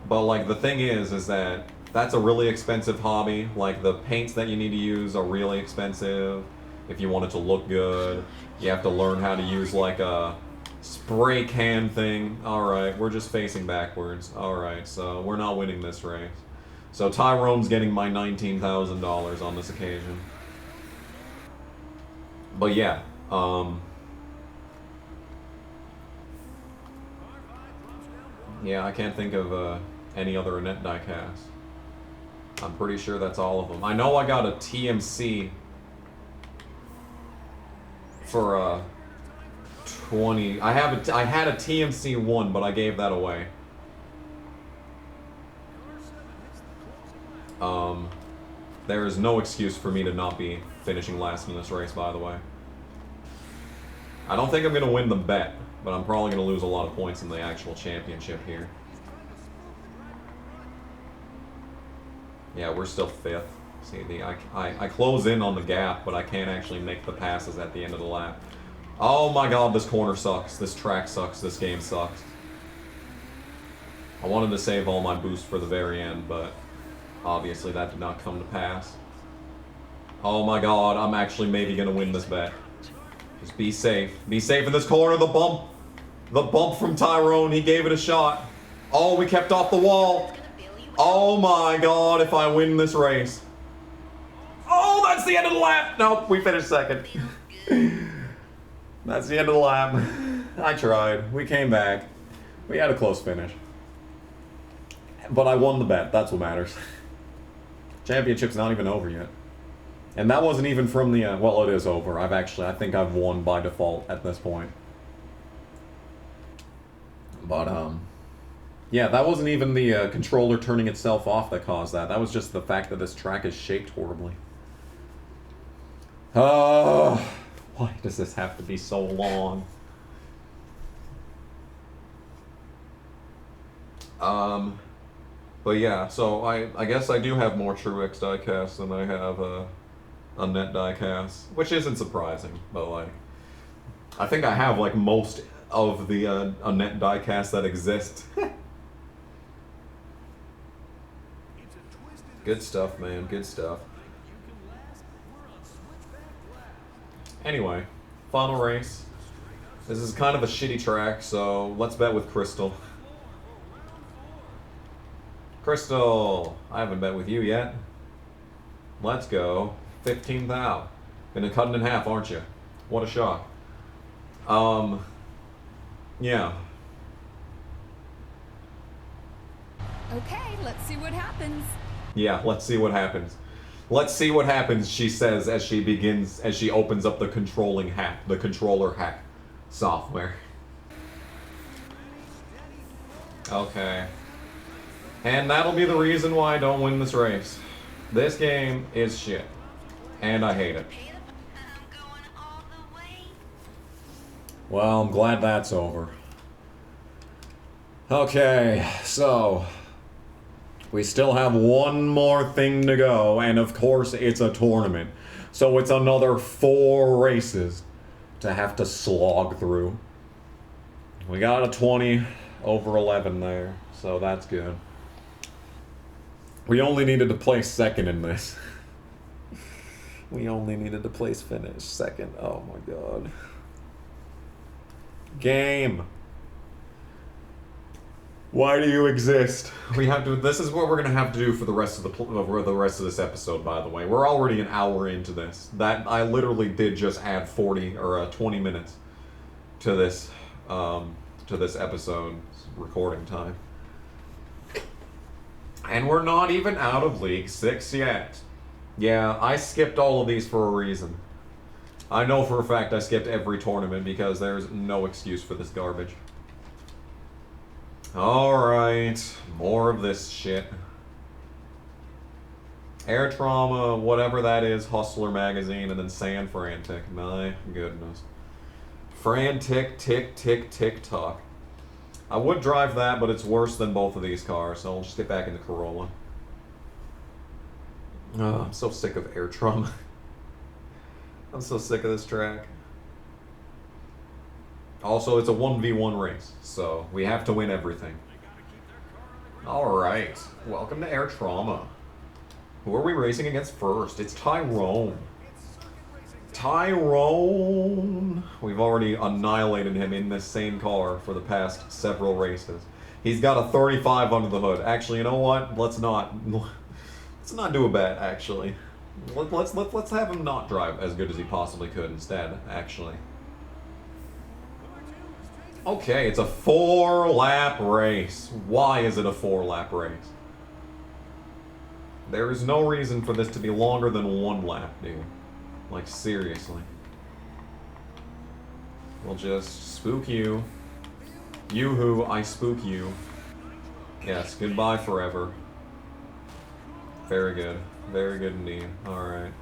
But like the thing is that that's a really expensive hobby. Like the paints that you need to use are really expensive. If you want it to look good, you have to learn how to use like a spray can thing. Alright, we're just facing backwards. Alright, so we're not winning this race. So Tyrone's getting my $19,000 on this occasion. But yeah, yeah, I can't think of any other net diecast. I'm pretty sure that's all of them. I know I got a TMC for 20. I had a TMC 1, but I gave that away. There is no excuse for me to not be finishing last in this race, by the way. I don't think I'm going to win the bet, but I'm probably going to lose a lot of points in the actual championship here. Yeah, we're still 5th. See, I close in on the gap, but I can't actually make the passes at the end of the lap. Oh my god, this corner sucks. This track sucks. This game sucks. I wanted to save all my boost for the very end, but obviously that did not come to pass. Oh my god, I'm actually maybe going to win this bet. Just be safe. Be safe in this corner. The bump. The bump from Tyrone. He gave it a shot. Oh, we kept off the wall. Oh my god, if I win this race. Oh, that's the end of the lap. Nope, we finished 2nd. That's the end of the lap. I tried. We came back. We had a close finish. But I won the bet. That's what matters. Championship's not even over yet. And that wasn't even from the, well, it is over. I think I've won by default at this point. But, yeah, that wasn't even the controller turning itself off that caused that. That was just the fact that this track is shaped horribly. Why does this have to be so long? But yeah, so I guess I do have more Truex diecasts than I have a net diecast, which isn't surprising, but like, I think I have like most of the a net diecast that exist. Good stuff, man. Good stuff. Anyway, final race. This is kind of a shitty track, so let's bet with Crystal. Crystal, I haven't bet with you yet. Let's go. 15,000. Gonna cut it in half, aren't you? What a shock. Yeah. Okay, let's see what happens. Yeah, let's see what happens. Let's see what happens, she says as she opens up the controller hack software. Okay. And that'll be the reason why I don't win this race. This game is shit. And I hate it. I'm going all the way. Well, I'm glad that's over. Okay, so we still have one more thing to go, and of course it's a tournament. So it's another 4 races to have to slog through. We got a 20 over 11 there, so that's good. We only needed to place second in this. We only needed to finish second. Oh my god. Game. Why do you exist? We have to. This is what we're gonna have to do for the rest of this episode. By the way, we're already an hour into this. That I literally did just add 40 or 20 minutes to this episode's recording time, and we're not even out of League 6 yet. Yeah, I skipped all of these for a reason. I know for a fact I skipped every tournament because there's no excuse for this garbage. Alright, more of this shit. Air Trauma, whatever that is, Hustler Magazine, and then San Frantic. My goodness. Frantic, tick, tick, tick, tock. I would drive that, but it's worse than both of these cars, so I'll just get back in the Corolla. Oh, I'm so sick of Air Trauma. I'm so sick of this track. Also, it's a 1v1 race, so we have to win everything. Alright, welcome to Air Trauma. Who are we racing against first? It's Tyrone. Tyrone! We've already annihilated him in this same car for the past several races. He's got a 35 under the hood. Actually, you know what? Let's not do a bet, actually. Let's have him not drive as good as he possibly could instead, actually. Okay, it's a 4-lap race. Why is it a 4-lap race? There is no reason for this to be longer than 1 lap, dude. Like, seriously. We'll just spook you. You who, I spook you. Yes, goodbye forever. Very good. Very good indeed. Alright.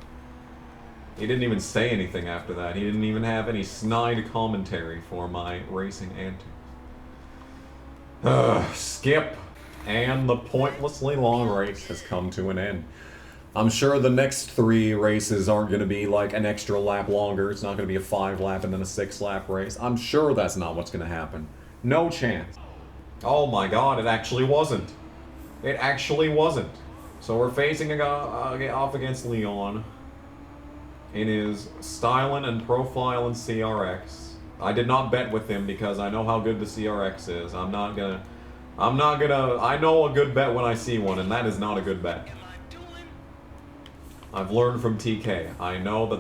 He didn't even say anything after that. He didn't even have any snide commentary for my racing antics. Skip. And the pointlessly long race has come to an end. I'm sure the next 3 races aren't going to be like an extra lap longer. It's not going to be a 5-lap and then a 6-lap race. I'm sure that's not what's going to happen. No chance. Oh my god, it actually wasn't. It actually wasn't. So we're facing off against Leon in his styling and profiling CRX. I did not bet with him because I know how good the CRX is. I know a good bet when I see one, and that is not a good bet. I've learned from TK. I know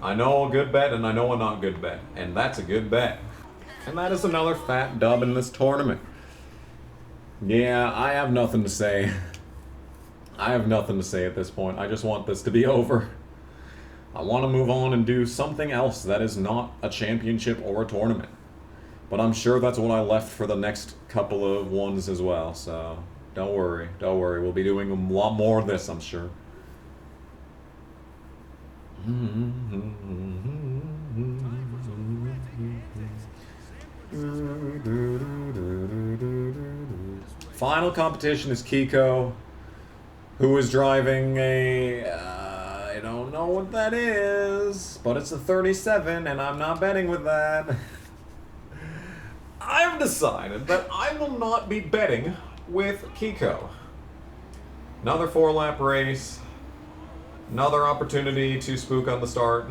I know a good bet and I know a not good bet. And that's a good bet. And that is another fat dub in this tournament. Yeah, I have nothing to say. I have nothing to say at this point. I just want this to be over. I want to move on and do something else that is not a championship or a tournament. But I'm sure that's what I left for the next couple of ones as well, so don't worry, don't worry. We'll be doing a lot more of this, I'm sure. Final competition is Kiko, who is driving a, I don't know what that is, but it's a 37, and I'm not betting with that. I've decided that I will not be betting with Kiko. Another 4-lap race. Another opportunity to spook on the start.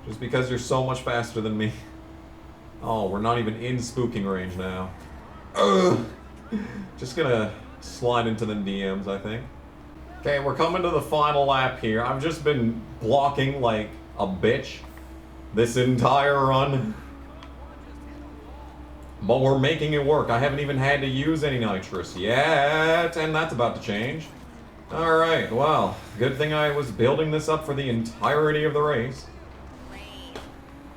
Just because you're so much faster than me. Oh, we're not even in spooking range now. Ugh. Just gonna slide into the DMs, I think. Okay, we're coming to the final lap here. I've just been blocking like a bitch this entire run. But we're making it work. I haven't even had to use any nitrous yet, and that's about to change. Alright, well, good thing I was building this up for the entirety of the race.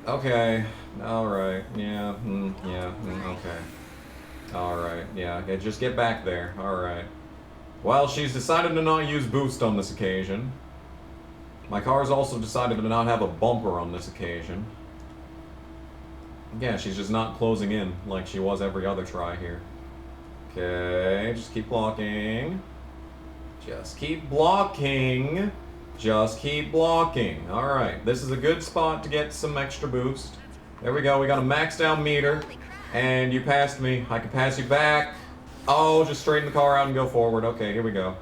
Okay, alright, yeah, okay. Alright, yeah, just get back there, alright. Well, she's decided to not use boost on this occasion. My car's also decided to not have a bumper on this occasion. Yeah, she's just not closing in like she was every other try here. Okay, just keep blocking. Just keep blocking. Just keep blocking. Alright, this is a good spot to get some extra boost. There we go, we got a maxed out meter. And you passed me. I can pass you back. Oh, just straighten the car out and go forward. Okay, here we go.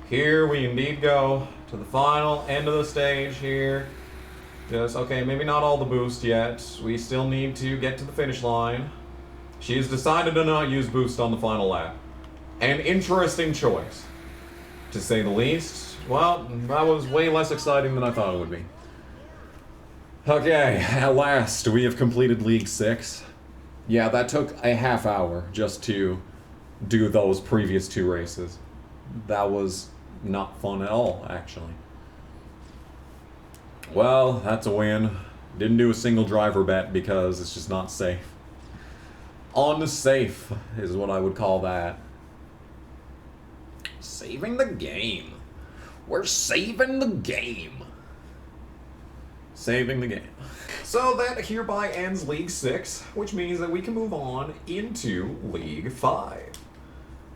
Here we indeed go to the final end of the stage here. Just, okay, maybe not all the boost yet. We still need to get to the finish line. She has decided to not use boost on the final lap. An interesting choice, to say the least. Well, that was way less exciting than I thought it would be. Okay, at last, we have completed League 6. Yeah, that took a half hour just to do those previous 2 races. That was not fun at all, actually. Well, that's a win. Didn't do a single driver bet because it's just not safe. Unsafe is what I would call that. Saving the game. We're saving the game. Saving the game. So that hereby ends League 6, which means that we can move on into League 5.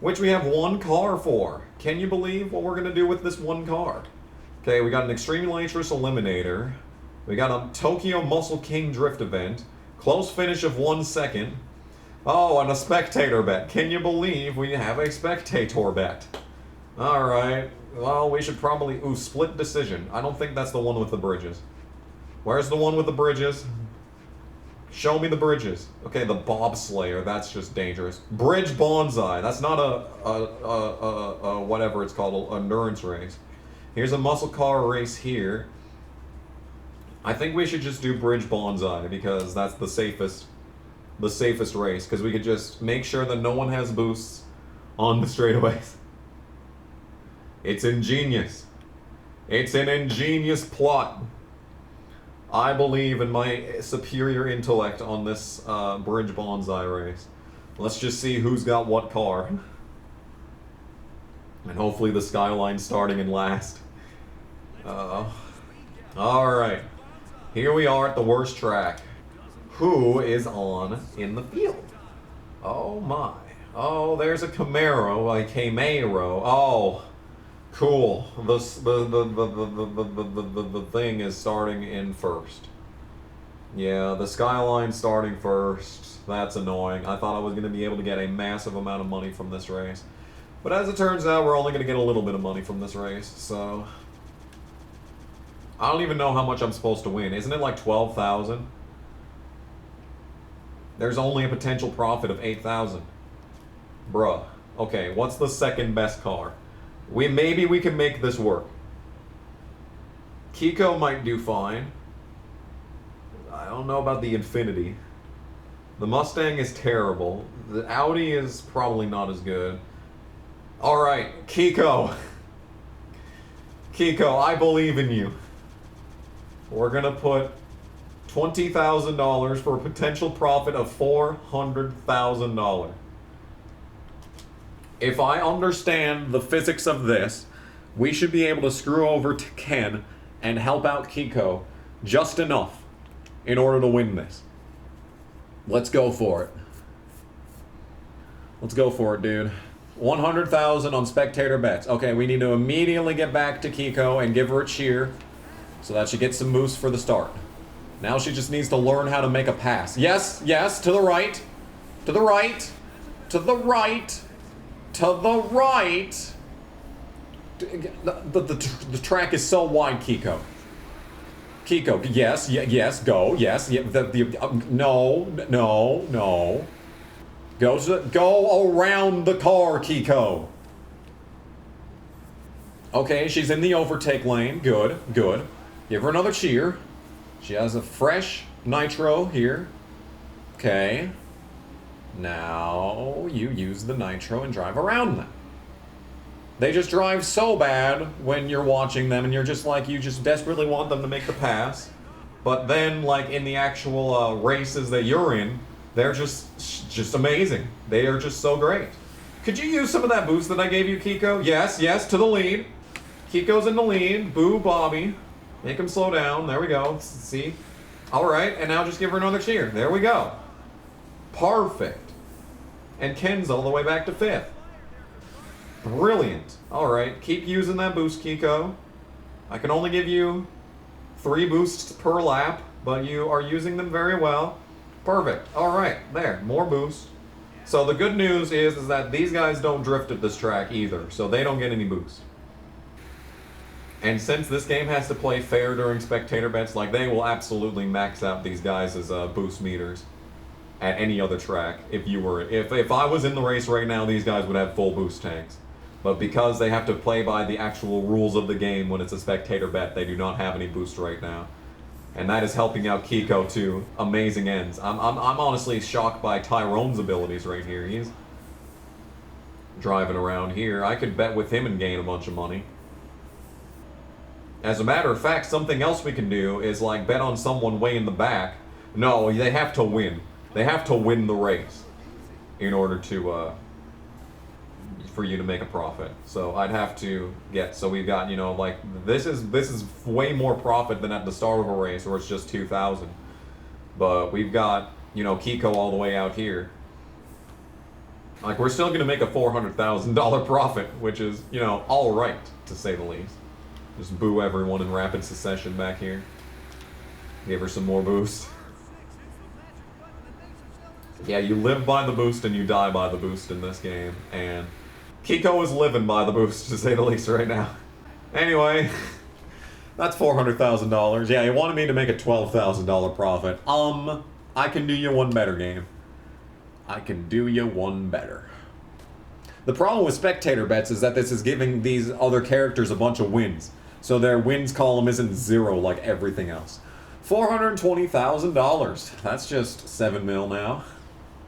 Which we have 1 car for. Can you believe what we're going to do with this 1 car? Okay, we got an Extreme Elytra's Eliminator. We got a Tokyo Muscle King Drift event. Close finish of 1 second. Oh, and a spectator bet. Can you believe we have a spectator bet? Alright. Well, we should probably... Ooh, split decision. I don't think that's the one with the bridges. Where's the one with the bridges? Show me the bridges. Okay, the bobslayer. That's just dangerous. Bridge bonsai. That's not a whatever it's called, endurance race. Here's a muscle car race here. I think we should just do bridge bonsai because that's the safest race, because we could just make sure that no one has boosts on the straightaways. It's ingenious. It's an ingenious plot. I believe in my superior intellect on this bridge bonsai race. Let's just see who's got what car. And hopefully the Skyline's starting in last. Alright. Here we are at the worst track. Who is on in the field? Oh my. Oh, there's a Camaro, a Camaro. Oh, cool. The thing is starting in first. Yeah, the Skyline's starting first. That's annoying. I thought I was going to be able to get a massive amount of money from this race. But as it turns out, we're only going to get a little bit of money from this race, so... I don't even know how much I'm supposed to win. Isn't it like 12,000? There's only a potential profit of 8,000. Bruh. Okay, what's the second best car? Maybe we can make this work. Kiko might do fine. I don't know about the Infinity. The Mustang is terrible. The Audi is probably not as good. Alright, Kiko. Kiko, I believe in you. We're gonna put $20,000 for a potential profit of $400,000. If I understand the physics of this, we should be able to screw over to Ken and help out Kiko just enough in order to win this. Let's go for it. Let's go for it, dude. 100,000 on spectator bets. Okay, we need to immediately get back to Kiko and give her a cheer so that she gets some boost for the start. Now she just needs to learn how to make a pass. Yes, yes, to the right. To the right. To the right. To the right. The track is so wide, Kiko. Kiko, yes, yes, go, yes. No. Go around the car, Kiko. Okay, she's in the overtake lane. Good, good. Give her another cheer. She has a fresh nitro here. Okay. Now you use the nitro and drive around them. They just drive so bad when you're watching them and you're just like, you just desperately want them to make the pass. But then, like, in the actual races that you're in, they're just amazing. They are just so great. Could you use some of that boost that I gave you, Kiko? Yes, yes, to the lead. Kiko's in the lead. Boo, Bobby. Make him slow down. There we go. See? Alright, and now just give her another cheer. There we go. Perfect. And Ken's all the way back to 5th. Brilliant. Alright, keep using that boost, Kiko. I can only give you 3 boosts per lap, but you are using them very well. Perfect. Alright, there. More boost. So the good news is that these guys don't drift at this track either, so they don't get any boost. And since this game has to play fair during spectator bets, like, they will absolutely max out these guys' boost meters at any other track. If I was in the race right now, these guys would have full boost tanks. But because they have to play by the actual rules of the game when it's a spectator bet, they do not have any boost right now. And that is helping out Kiko to amazing ends. I'm honestly shocked by Tyrone's abilities right here. He's driving around here. I could bet with him and gain a bunch of money. As a matter of fact, something else we can do is like bet on someone way in the back. No, they have to win. They have to win the race in order to for you to make a profit. So I'd have to get, so we've got, you know, like, this is way more profit than at the start of a race where it's just 2,000. But we've got, you know, Kiko all the way out here. Like, we're still gonna make a $400,000 profit, which is, you know, all right, to say the least. Just boo everyone in rapid succession back here. Give her some more boost. Yeah, you live by the boost and you die by the boost in this game, and Kiko is living by the boost, to say the least, right now. Anyway, that's $400,000. Yeah, he wanted me to make a $12,000 profit. I can do you one better, game. I can do you one better. The problem with spectator bets is that this is giving these other characters a bunch of wins. So their wins column isn't 0 like everything else. $420,000. That's just 7 mil now.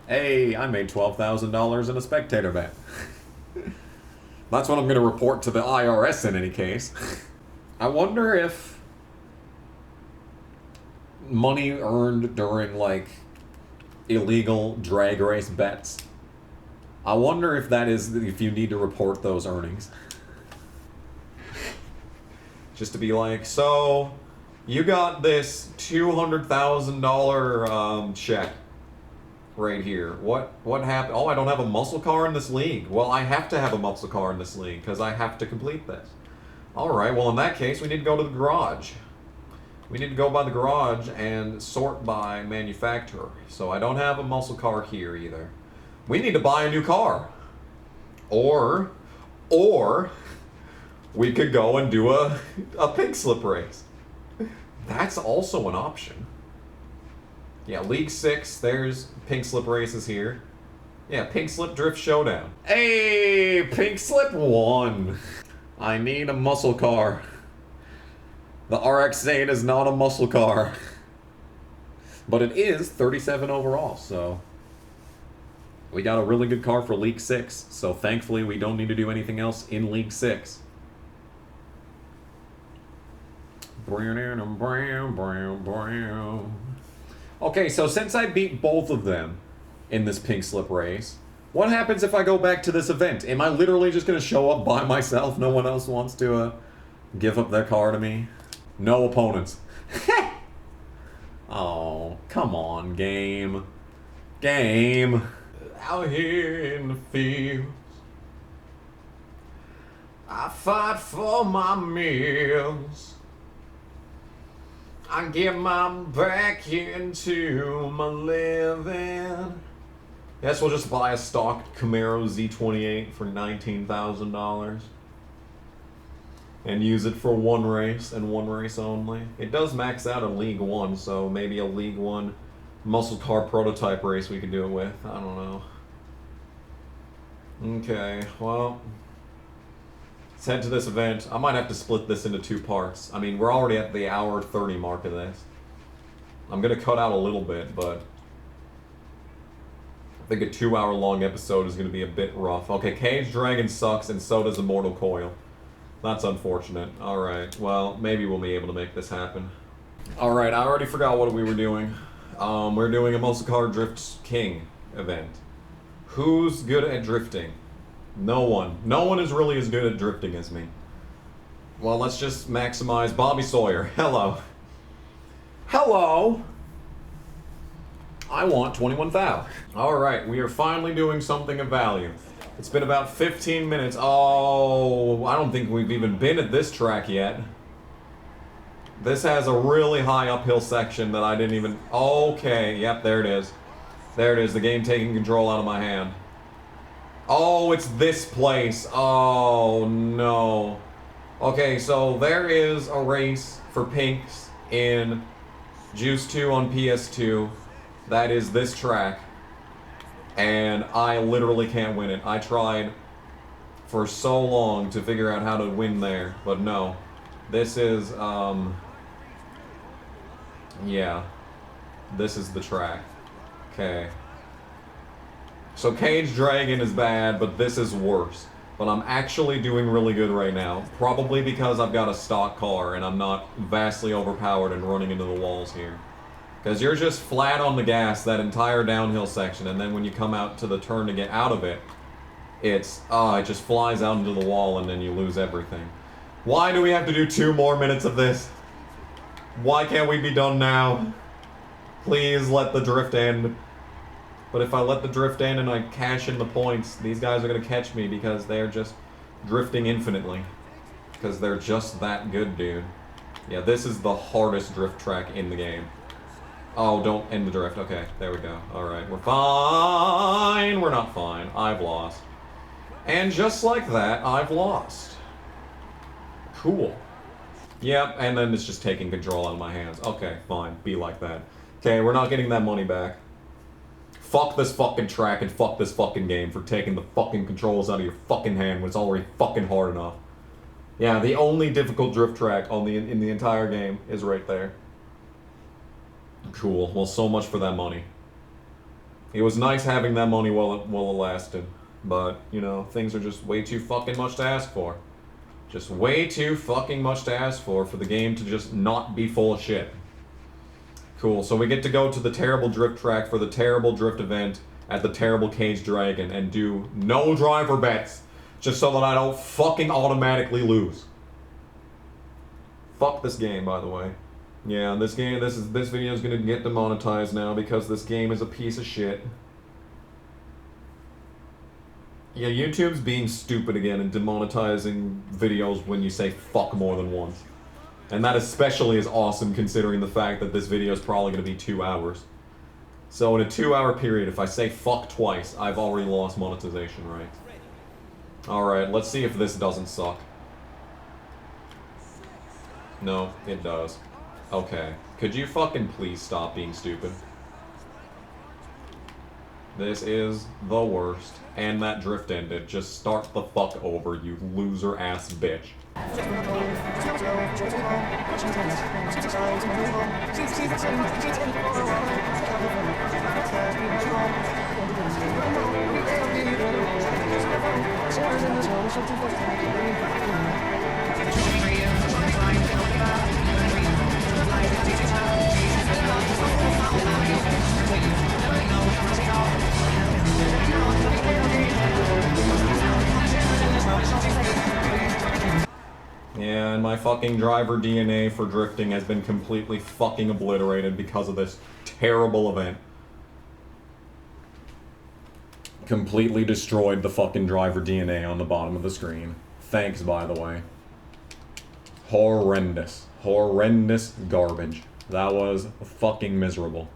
Hey, I made $12,000 in a spectator bet. That's what I'm going to report to the IRS in any case. I wonder if money earned during, like, illegal drag race bets, I wonder if that is, if you need to report those earnings. Just to be like, so, you got this $200,000 check right here. What happened? Oh, I don't have a muscle car in this league. Well, I have to have a muscle car in this league because I have to complete this. Alright, well in that case, we need to go to the garage. We need to go by the garage and sort by manufacturer. So I don't have a muscle car here either. We need to buy a new car. Or we could go and do a pink slip race. That's also an option. Yeah, League 6, there's pink slip races here. Yeah, pink slip drift showdown. Hey, pink slip won. I need a muscle car. The RX-8 is not a muscle car. But it is 37 overall, so we got a really good car for League 6, so thankfully we don't need to do anything else in League 6. Okay, so since I beat both of them in this pink slip race, what happens if I go back to this event? Am I literally just going to show up by myself? No one else wants to give up their car to me? No opponents. Oh, come on, game. Game. Out here in the fields, I fight for my meals. I get my back into my living. Guess we'll just buy a stock Camaro Z28 for $19,000 and use it for one race and one race only. It does max out in League 1, so maybe a League 1 muscle car prototype race we could do it with. I don't know. Okay, well, let's head to this event. I might have to split this into 2 parts. I mean, we're already at the hour 30 mark of this. I'm gonna cut out a little bit, but I think a 2-hour long episode is gonna be a bit rough. Okay, Cage Dragon sucks, and so does Immortal Coil. That's unfortunate. Alright, well, maybe we'll be able to make this happen. Alright, I already forgot what we were doing. We're doing a Muscle Car Drift King event. Who's good at drifting? No one. No one is really as good at drifting as me. Well, let's just maximize Bobby Sawyer. Hello. Hello! I want 21,000. Alright, we are finally doing something of value. It's been about 15 minutes. Oh, I don't think we've even been at this track yet. This has a really high uphill section that I didn't even... Okay, yep, there it is. There it is, the game taking control out of my hand. Oh, it's this place. Oh, no. Okay, so there is a race for pinks in Juice 2 on PS2. That is this track. And I literally can't win it. I tried for so long to figure out how to win there, but no. This is, yeah. This is the track. Okay. So Cage Dragon is bad, but this is worse. But I'm actually doing really good right now. Probably because I've got a stock car and I'm not vastly overpowered and running into the walls here. Because you're just flat on the gas that entire downhill section, and then when you come out to the turn to get out of it, it just flies out into the wall and then you lose everything. Why do we have to do 2 more minutes of this? Why can't we be done now? Please let the drift end. But if I let the drift end and I cash in the points, these guys are going to catch me because they're just drifting infinitely. Because they're just that good, dude. Yeah, this is the hardest drift track in the game. Oh, don't end the drift. Okay, there we go. Alright, we're fine. We're not fine. I've lost. And just like that, I've lost. Cool. Yep, and then it's just taking control out of my hands. Okay, fine. Be like that. Okay, we're not getting that money back. Fuck this fucking track and fuck this fucking game for taking the fucking controls out of your fucking hand when it's already fucking hard enough. Yeah, the only difficult drift track in the entire game is right there. Cool. Well, so much for that money. It was nice having that money while it lasted. But, you know, things are just way too fucking much to ask for. Just way too fucking much to ask for the game to just not be full of shit. Cool, so we get to go to the terrible drift track for the terrible drift event at the terrible Cage Dragon and do no driver bets, just so that I don't fucking automatically lose. Fuck this game, by the way. Yeah, this video is gonna get demonetized now because this game is a piece of shit. Yeah, YouTube's being stupid again and demonetizing videos when you say fuck more than once. And that especially is awesome considering the fact that this video is probably going to be 2 hours. So in a 2-hour period, if I say fuck twice, I've already lost monetization rights. Alright, let's see if this doesn't suck. No, it does. Okay. Could you fucking please stop being stupid? This is the worst. And that drift ended. Just start the fuck over, you loser ass bitch. Yeah, and my fucking driver DNA for drifting has been completely fucking obliterated because of this terrible event. Completely destroyed the fucking driver DNA on the bottom of the screen. Thanks, by the way. Horrendous. Horrendous garbage. That was fucking miserable.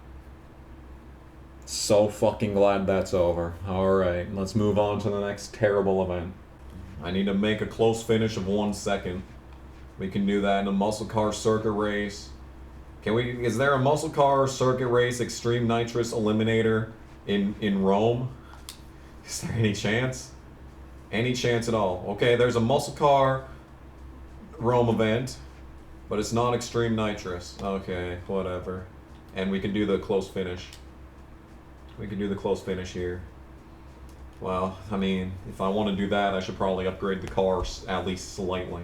So fucking glad that's over. Alright, let's move on to the next terrible event. I need to make a close finish of 1 second. We can do that in a muscle car circuit race. Is there a muscle car circuit race extreme nitrous eliminator in Rome? Is there any chance? Any chance at all? Okay, there's a muscle car Rome event, but it's not extreme nitrous. Okay, whatever. And we can do the close finish. We can do the close finish here. Well, I mean, if I want to do that, I should probably upgrade the car at least slightly.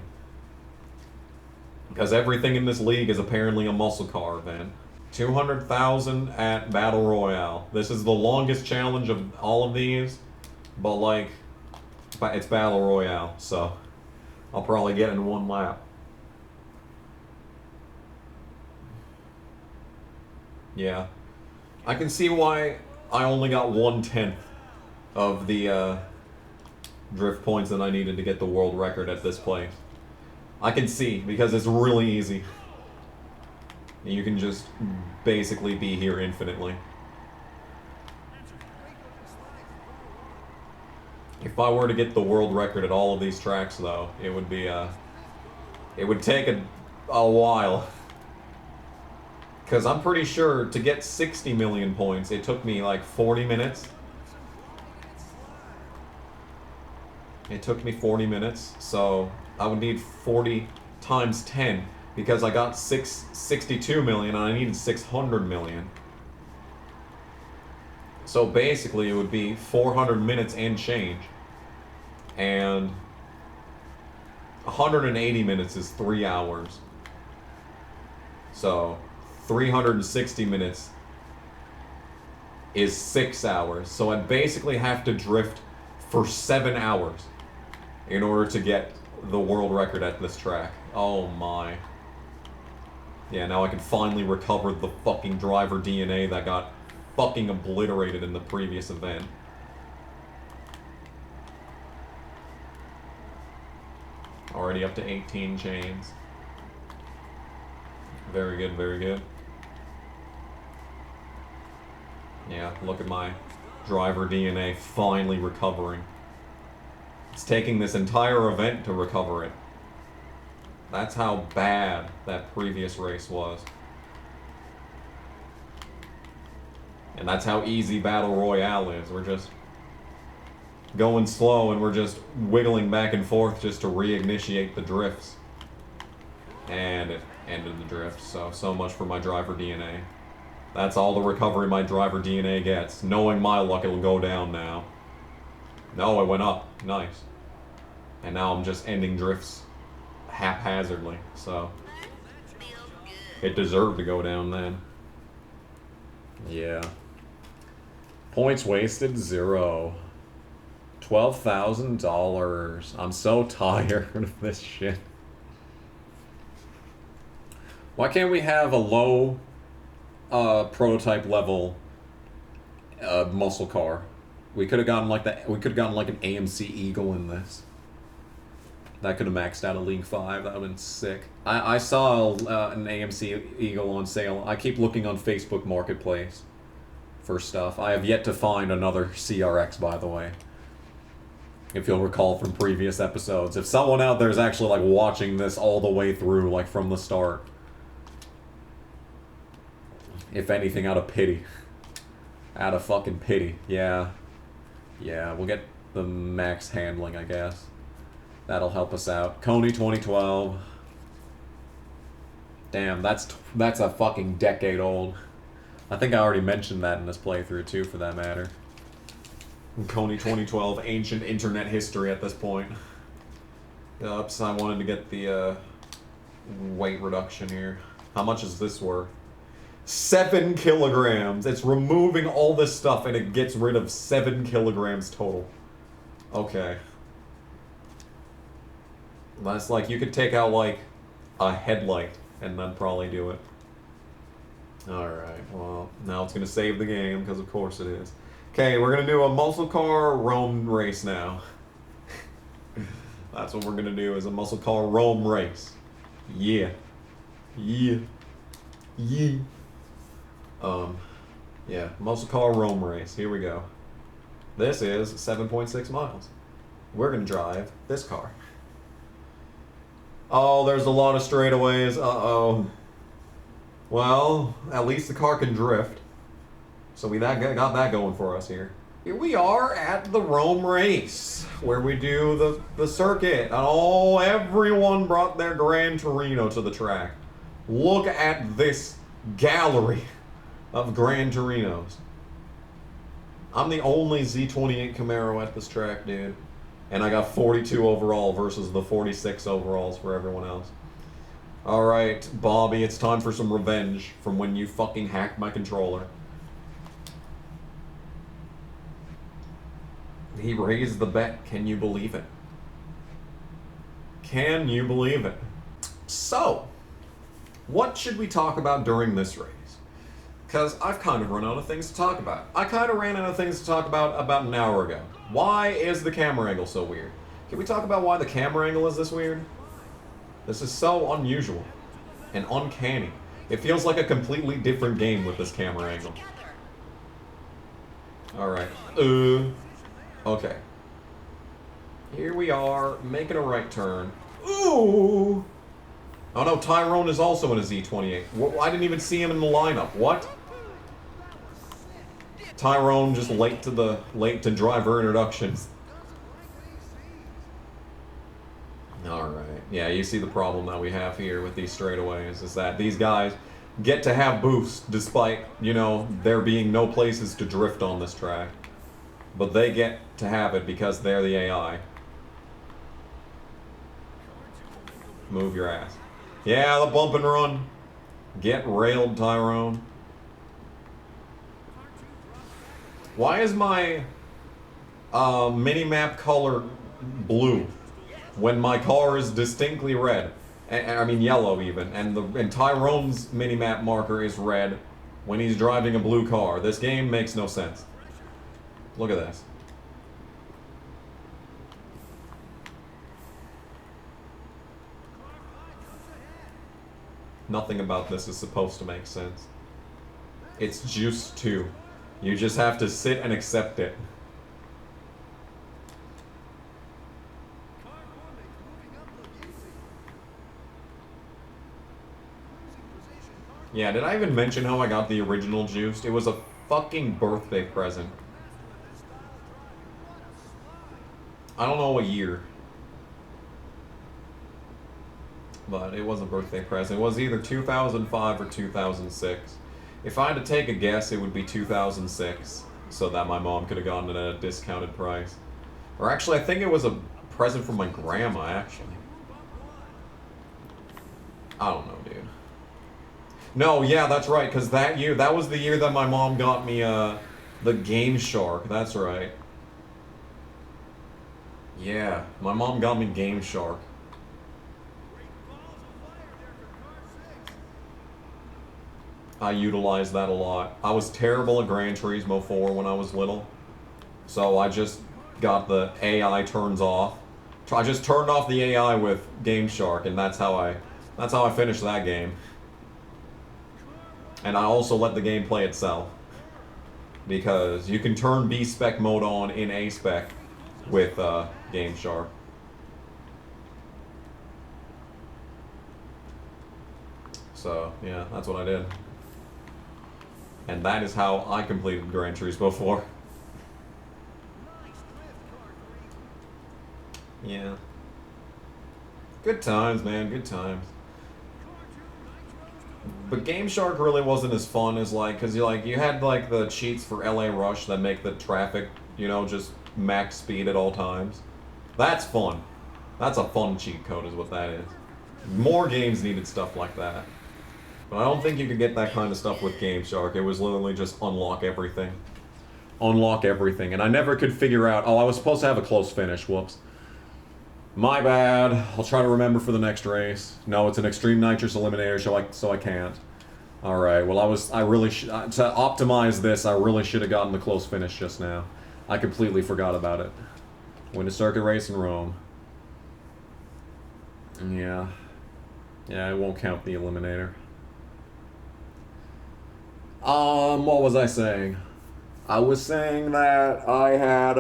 Because everything in this league is apparently a muscle car event. 200,000 at Battle Royale. This is the longest challenge of all of these, but like, it's Battle Royale, so I'll probably get in 1 lap. Yeah. I can see why I only got 1/10 of the drift points that I needed to get the world record at this place. I can see, because it's really easy. You can just basically be here infinitely. If I were to get the world record at all of these tracks, though, it would be, it would take a while. Because I'm pretty sure to get 60 million points, it took me like 40 minutes. It took me 40 minutes, so I would need 40 times 10, because I got 62 million and I needed 600 million. So basically it would be 400 minutes and change. And 180 minutes is 3 hours. So 360 minutes is 6 hours. So I'd basically have to drift for 7 hours in order to get the world record at this track. Oh my. Yeah, now I can finally recover the fucking driver DNA that got fucking obliterated in the previous event. Already up to 18 chains. Very good, very good. Yeah, look at my driver DNA finally recovering. It's taking this entire event to recover it. That's how bad that previous race was. And that's how easy Battle Royale is. We're just going slow and we're just wiggling back and forth just to reinitiate the drifts. And it ended the drift, so much for my driver DNA. That's all the recovery my driver DNA gets. Knowing my luck, it'll go down now. No, it went up. Nice. And now I'm just ending drifts haphazardly, so it deserved to go down then. Yeah. Points wasted, 0. $12,000. I'm so tired of this shit. Why can't we have a low prototype level muscle car? We could have gotten like that. We could have gotten like an AMC Eagle in this. That could have maxed out a League 5. That would have been sick. I saw an AMC Eagle on sale. I keep looking on Facebook Marketplace for stuff. I have yet to find another CRX, by the way. If you'll recall from previous episodes. If someone out there is actually like watching this all the way through, like from the start. If anything, out of pity. Out of fucking pity. Yeah. Yeah, we'll get the max handling, I guess. That'll help us out. Coney 2012. Damn, that's a fucking decade old. I think I already mentioned that in this playthrough too, for that matter. Coney 2012, ancient internet history at this point. Oops, I wanted to get the weight reduction here. How much is this worth? 7 kilograms. It's removing all this stuff and it gets rid of 7 kilograms total. Okay. That's like, you could take out like a headlight and then probably do it. Alright, well, now it's gonna save the game, because of course it is. Okay, we're gonna do a muscle car Rome race now. That's what we're gonna do, is a muscle car Rome race. Yeah. Yeah. Yeah. Yeah, muscle car Rome race. Here we go. This is 7.6 miles. We're gonna drive this car. Oh, there's a lot of straightaways. Uh-oh. Well, at least the car can drift. So we got that going for us here. Here we are at the Rome race, where we do the circuit. Oh, everyone brought their Gran Torino to the track. Look at this gallery of Gran Torinos. I'm the only Z28 Camaro at this track, dude. And I got 42 overall versus the 46 overalls for everyone else. Alright, Bobby, it's time for some revenge from when you fucking hacked my controller. He raised the bet. Can you believe it? Can you believe it? So, what should we talk about during this race? Because I've kind of run out of things to talk about. I kind of ran out of things to talk about an hour ago. Why is the camera angle so weird? Can we talk about why the camera angle is this weird? This is so unusual and uncanny. It feels like a completely different game with this camera angle. Alright. Okay. Here we are, making a right turn. Ooh! Oh no, Tyrone is also in a Z28. I didn't even see him in the lineup. What? Tyrone just late to driver introductions. Alright. Yeah, you see the problem that we have here with these straightaways is that these guys get to have boost despite, you know, there being no places to drift on this track. But they get to have it because they're the AI. Move your ass. Yeah, the bump and run. Get railed, Tyrone. Why is my mini-map color blue when my car is distinctly red? I mean yellow even. And Tyrone's mini-map marker is red when he's driving a blue car. This game makes no sense. Look at this. Nothing about this is supposed to make sense. It's Juice 2. You just have to sit and accept it. Yeah, did I even mention how I got the original Juiced? It was a fucking birthday present. I don't know what year. But it was a birthday present. It was either 2005 or 2006. If I had to take a guess, it would be 2006, so that my mom could have gotten it at a discounted price. Or actually, I think it was a present from my grandma, actually. I don't know, dude. No, yeah, that's right, because that year, that was the year that my mom got me the Game Shark. That's right. Yeah, my mom got me Game Shark. I utilized that a lot. I was terrible at Gran Turismo 4 when I was little. So I just got the AI turns off. I just turned off the AI with Game Shark, and that's how I finished that game. And I also let the game play itself. Because you can turn B-Spec mode on in A-Spec with Game Shark. So, yeah, that's what I did. And that is how I completed Gran Turismo 4. Yeah. Good times, man, good times. But Game Shark really wasn't as fun as because you had like the cheats for LA Rush that make the traffic, you know, just max speed at all times. That's fun. That's a fun cheat code is what that is. More games needed stuff like that. But I don't think you could get that kind of stuff with Game Shark. It was literally just unlock everything. Unlock everything. And I never could figure out... Oh, I was supposed to have a close finish. Whoops. My bad. I'll try to remember for the next race. No, it's an Extreme Nitrous Eliminator, so I can't. Alright, well I really should... To optimize this, I really should have gotten the close finish just now. I completely forgot about it. Win a circuit race in Rome. Yeah. Yeah, it won't count the Eliminator. What was I saying? I was saying that I had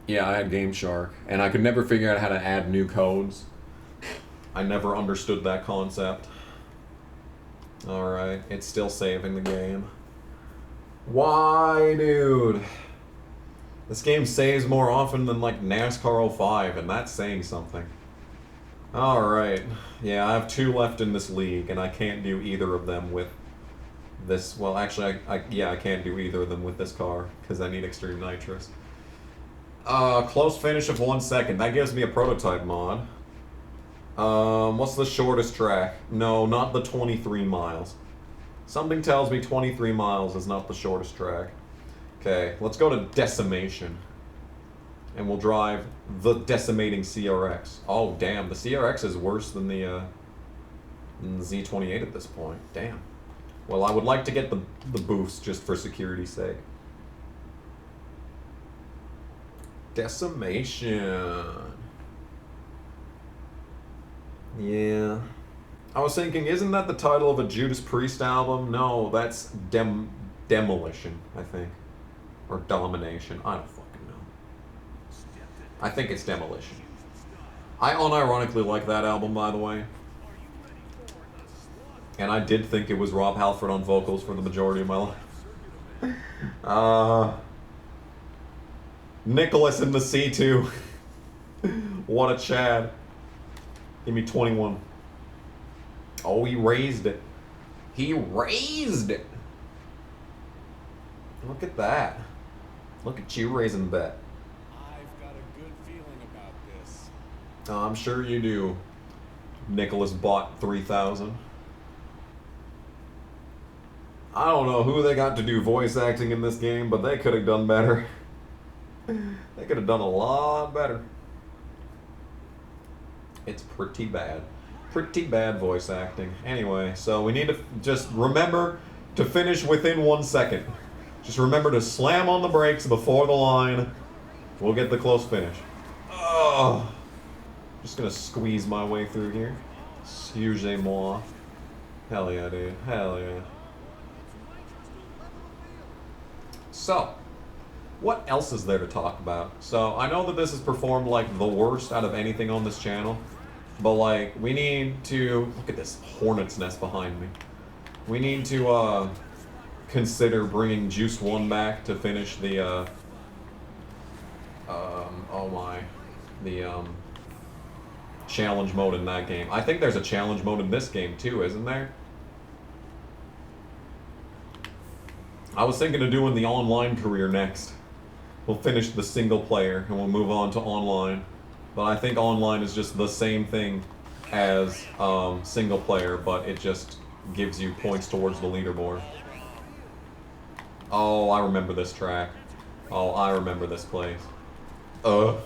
yeah, I had Game Shark, and I could never figure out how to add new codes. I never understood that concept. Alright, it's still saving the game. Why, dude? This game saves more often than, like, NASCAR 05, and that's saying something. Alright. Yeah, I have 2 left in this league, and I can't do either of them with this... Well, actually, I can't do either of them with this car, because I need Extreme Nitrous. Close finish of 1 second. That gives me a prototype mod. What's the shortest track? No, not the 23 miles. Something tells me 23 miles is not the shortest track. Okay, let's go to Decimation. And we'll drive the Decimating CRX. Oh, damn, the CRX is worse than the Z28 at this point. Damn. Well, I would like to get the boost just for security's sake. Decimation. Yeah. I was thinking, isn't that the title of a Judas Priest album? No, that's Demolition, I think. Or Domination. I don't fucking know. I think it's Demolition. I unironically like that album, by the way. And I did think it was Rob Halford on vocals for the majority of my life. Nicholas in the C2. What a Chad. Give me 21. Oh, he raised it. He raised it. Look at that. Look at you raising the bet. I've got a good feeling about this. I'm sure you do. Nicholas bought 3,000. I don't know who they got to do voice acting in this game, but they could have done better. They could have done a lot better. It's pretty bad. Pretty bad voice acting. Anyway, so we need to just remember to finish within 1 second. Just remember to slam on the brakes before the line. We'll get the close finish. Oh, just gonna squeeze my way through here. Excusez-moi. Hell yeah, dude. Hell yeah. So, what else is there to talk about? So, I know that this is performed like the worst out of anything on this channel, but like, we need to, look at this hornet's nest behind me. We need to consider bringing Juice 1 back to finish the, challenge mode in that game. I think there's a challenge mode in this game too, isn't there? I was thinking of doing the online career next. We'll finish the single player and we'll move on to online. But I think online is just the same thing as single player, but it just gives you points towards the leaderboard. Oh, I remember this track. Oh, I remember this place. Oh,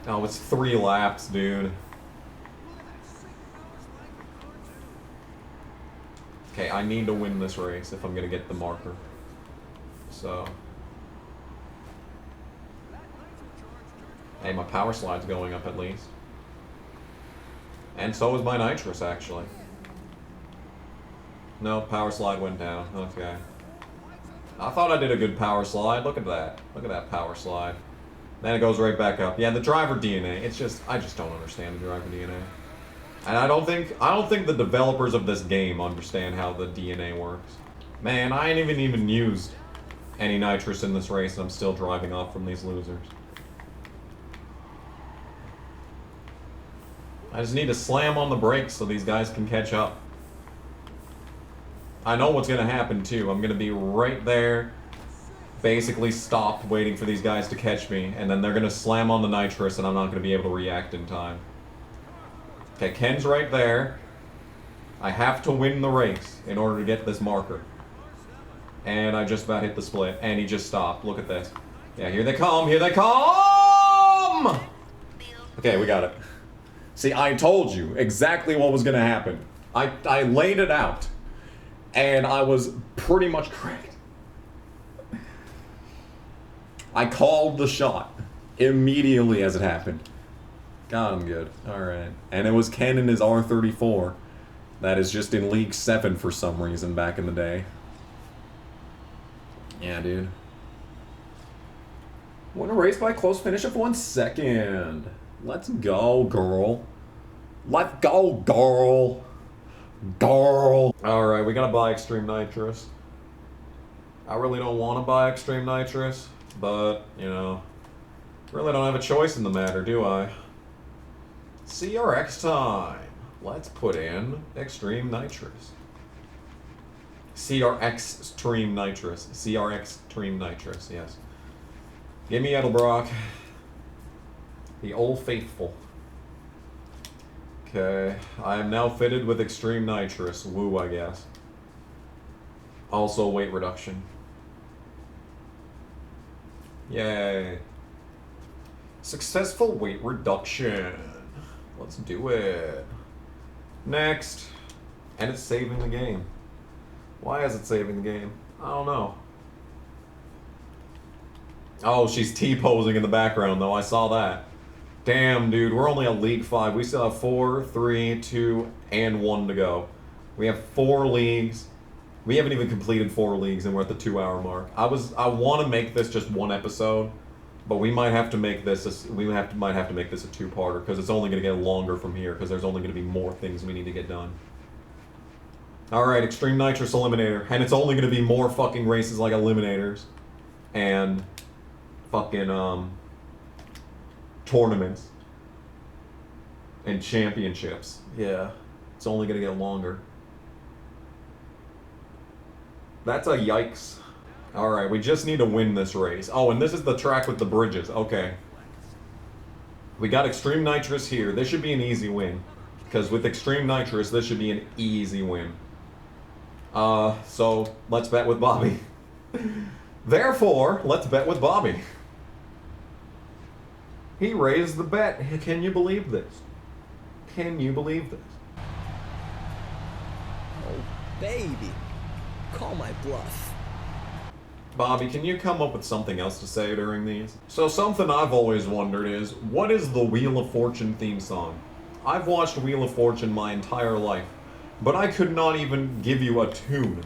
it's 3 laps, dude. Okay, I need to win this race if I'm gonna get the marker. So. Hey, my power slide's going up at least. And so is my nitrous, actually. No, power slide went down. Okay. I thought I did a good power slide. Look at that. Look at that power slide. Then it goes right back up. Yeah, the driver DNA. It's just, I just don't understand the driver DNA. And I don't think the developers of this game understand how the DNA works. Man, I ain't even used any nitrous in this race, and I'm still driving off from these losers. I just need to slam on the brakes so these guys can catch up. I know what's gonna happen too. I'm gonna be right there, basically stopped, waiting for these guys to catch me, and then they're gonna slam on the nitrous, and I'm not gonna be able to react in time. Okay, Ken's right there. I have to win the race in order to get this marker. And I just about hit the split, and he just stopped. Look at this. Yeah, here they come, here they come! Okay, we got it. See, I told you exactly what was gonna happen. I laid it out, and I was pretty much correct. I called the shot immediately as it happened. God, I'm good. Alright. And it was Ken and his R34. That is just in League 7 for some reason back in the day. Yeah, dude. Won a race by close finish of 1 second. Let's go, girl. Let's go, girl. Girl. Alright, we gotta buy Extreme Nitrous. I really don't want to buy Extreme Nitrous, but, you know, really don't have a choice in the matter, do I? CRX time. Let's put in Extreme Nitrous. CRX Extreme Nitrous. CRX Extreme Nitrous, yes. Give me Edelbrock. The Old Faithful. Okay, I am now fitted with Extreme Nitrous. Woo, I guess. Also weight reduction. Yay. Successful weight reduction. Let's do it. Next. And it's saving the game. Why is it saving the game? I don't know. Oh, she's T-posing in the background, though. I saw that. Damn, dude. We're only at League 5. We still have 4, 3, 2, and 1 to go. We have 4 leagues. We haven't even completed 4 leagues, and we're at the 2-hour mark. I want to make this just 1 episode, but we might have to make this might have to make this a 2-parter, because it's only going to get longer from here, because there's only going to be more things we need to get done. Alright, Extreme Nitrous Eliminator. And it's only going to be more fucking races like Eliminators. And fucking, tournaments. And championships. Yeah. It's only going to get longer. That's a yikes. Alright, we just need to win this race. Oh, and this is the track with the bridges. Okay. We got Extreme Nitrous here. This should be an easy win. Because with Extreme Nitrous, this should be an easy win. So let's bet with Bobby. Therefore, let's bet with Bobby. He raised the bet. Can you believe this? Can you believe this? Oh, baby. Call my bluff. Bobby, can you come up with something else to say during these? So something I've always wondered is, what is the Wheel of Fortune theme song? I've watched Wheel of Fortune my entire life, but I could not even give you a tune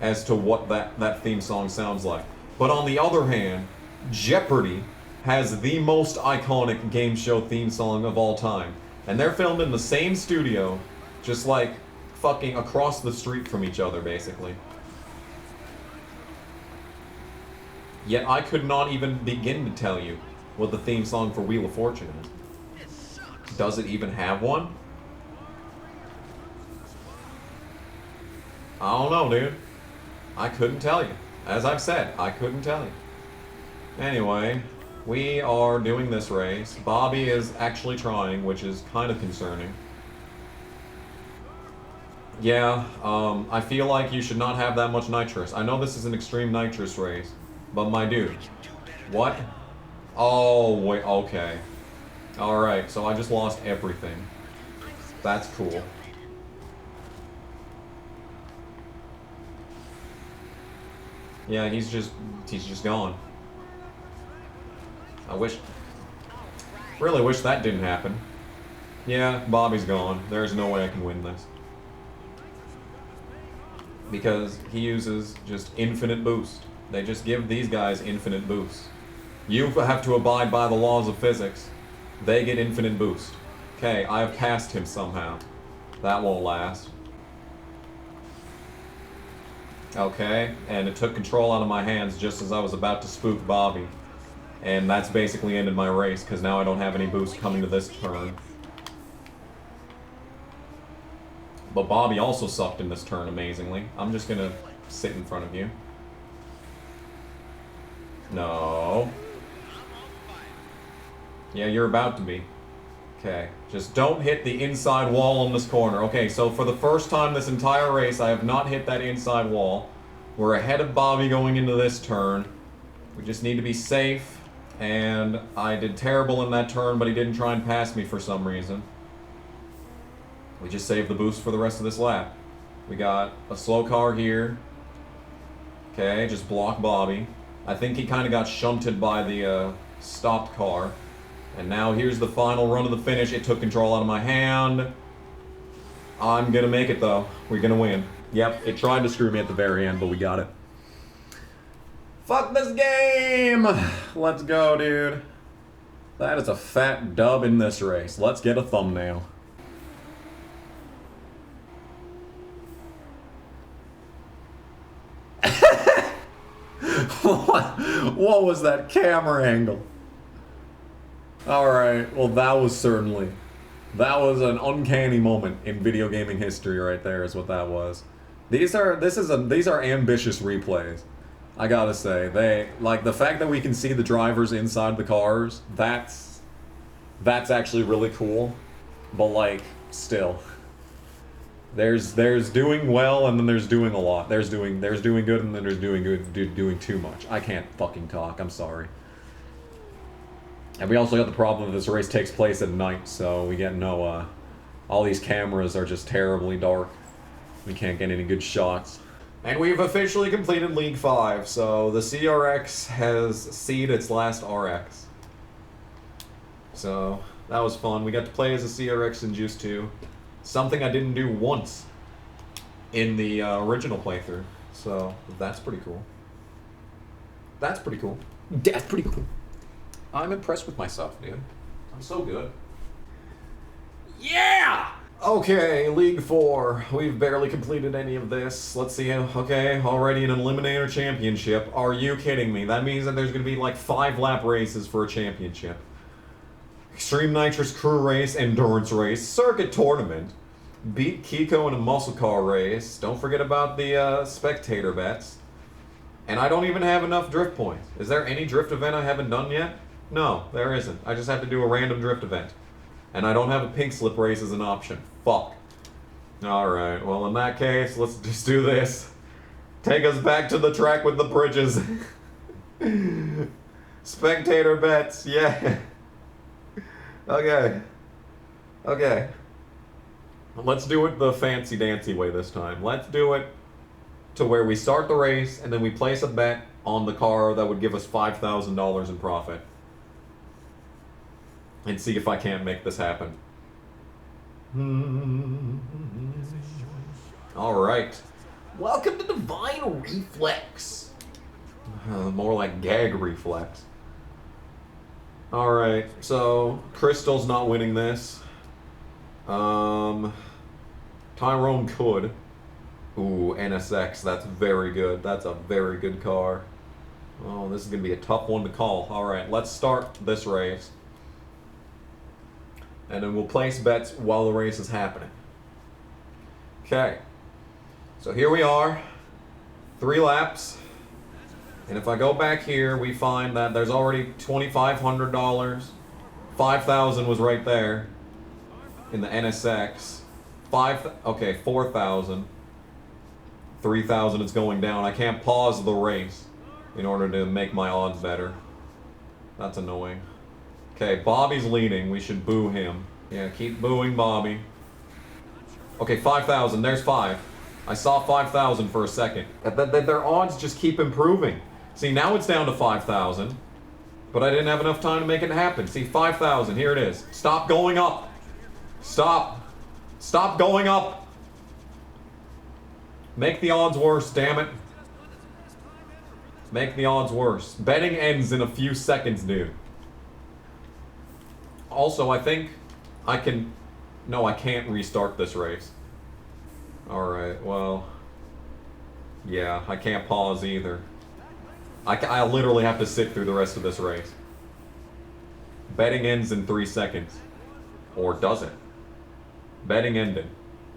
as to what that theme song sounds like. But on the other hand, Jeopardy has the most iconic game show theme song of all time. And they're filmed in the same studio, just like fucking across the street from each other, basically. Yet I could not even begin to tell you what the theme song for Wheel of Fortune is. Does it even have one? I don't know, dude. I couldn't tell you. As I've said, I couldn't tell you. Anyway, we are doing this race. Bobby is actually trying, which is kind of concerning. Yeah, I feel like you should not have that much nitrous. I know this is an extreme nitrous race, but my dude. What? Oh, wait, okay. Alright, so I just lost everything. That's cool. Yeah, he's just gone. Really wish that didn't happen. Yeah, Bobby's gone. There's no way I can win this. Because he uses just infinite boost. They just give these guys infinite boost. You have to abide by the laws of physics. They get infinite boost. Okay, I have passed him somehow. That won't last. Okay, and it took control out of my hands just as I was about to spook Bobby. And that's basically ended my race, because now I don't have any boost coming to this turn. But Bobby also sucked in this turn, amazingly. I'm just gonna sit in front of you. No. Yeah, you're about to be. Okay, just don't hit the inside wall on this corner. Okay, so for the first time this entire race, I have not hit that inside wall. We're ahead of Bobby going into this turn. We just need to be safe. And I did terrible in that turn, but he didn't try and pass me for some reason. We just saved the boost for the rest of this lap. We got a slow car here. Okay, just block Bobby. I think he kind of got shunted by the stopped car. And now here's the final run of the finish. It took control out of my hand. I'm gonna make it though. We're gonna win. Yep, it tried to screw me at the very end, but we got it. Fuck this game! Let's go, dude. That is a fat dub in this race. Let's get a thumbnail. What was that camera angle? Alright, well that was an uncanny moment in video gaming history right there is what that was. These are ambitious replays. I gotta say, like the fact that we can see the drivers inside the cars, that's actually really cool. But like, still. There's doing well and then there's doing a lot. There's doing good and then there's doing too much. I can't fucking talk, I'm sorry. And we also got the problem that this race takes place at night, so we get no, all these cameras are just terribly dark. We can't get any good shots. And we've officially completed League 5, so the CRX has seen its last RX. So, that was fun. We got to play as a CRX in Juice 2. Something I didn't do once in the original playthrough. So, that's pretty cool. That's pretty cool. That's pretty cool. I'm impressed with myself, dude. I'm so good. Yeah! Okay, League 4. We've barely completed any of this. Let's see. Okay, already an Eliminator Championship. Are you kidding me? That means that there's going to be like 5-lap races for a championship. Extreme Nitrous Crew Race, Endurance Race, Circuit Tournament, Beat Kiko in a Muscle Car Race, don't forget about the Spectator Bets, and I don't even have enough drift points. Is there any drift event I haven't done yet? No, there isn't. I just have to do a random drift event. And I don't have a Pink Slip Race as an option. Fuck. Alright, well in that case, let's just do this. Take us back to the track with the bridges. Spectator Bets, yeah. Okay. Okay. Let's do it the fancy dancy way this time. Let's do it to where we start the race and then we place a bet on the car that would give us $5,000 in profit. And see if I can't make this happen. Alright. Welcome to Divine Reflex. More like Gag Reflex. Alright, so Crystal's not winning this. Tyrone could. Ooh, NSX, that's very good. That's a very good car. Oh, this is going to be a tough one to call. Alright, let's start this race. And then we'll place bets while the race is happening. Okay. So here we are. 3 laps. And if I go back here, we find that there's already $2,500. 5,000 was right there in the NSX. 4,000. 3,000 is going down. I can't pause the race in order to make my odds better. That's annoying. Okay, Bobby's leading. We should boo him. Yeah, keep booing Bobby. Okay, 5,000. There's 5. I saw 5,000 for a second. Their odds just keep improving. See, now it's down to 5,000. But I didn't have enough time to make it happen. See, 5,000. Here it is. Stop going up. Stop. Stop going up. Make the odds worse, damn it. Make the odds worse. Betting ends in a few seconds, dude. Also, I think I can... No, I can't restart this race. Alright, well... Yeah, I can't pause either. I literally have to sit through the rest of this race. Betting ends in 3 seconds. Or does it? Betting ended.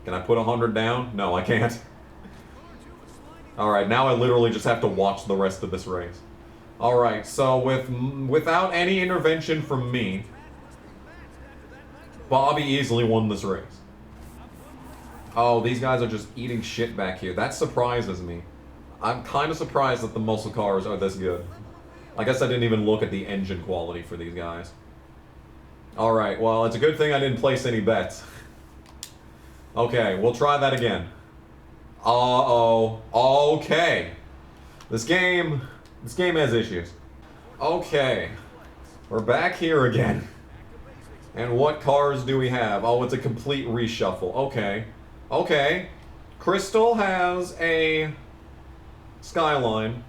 Can I put 100 down? No, I can't. Alright, now I literally just have to watch the rest of this race. Alright, so without any intervention from me, Bobby easily won this race. Oh, these guys are just eating shit back here. That surprises me. I'm kind of surprised that the muscle cars are this good. I guess I didn't even look at the engine quality for these guys. Alright, well, it's a good thing I didn't place any bets. Okay, we'll try that again. Uh-oh. Okay. This game has issues. Okay. We're back here again. And what cars do we have? Oh, it's a complete reshuffle. Okay. Okay. Crystal has a Skyline.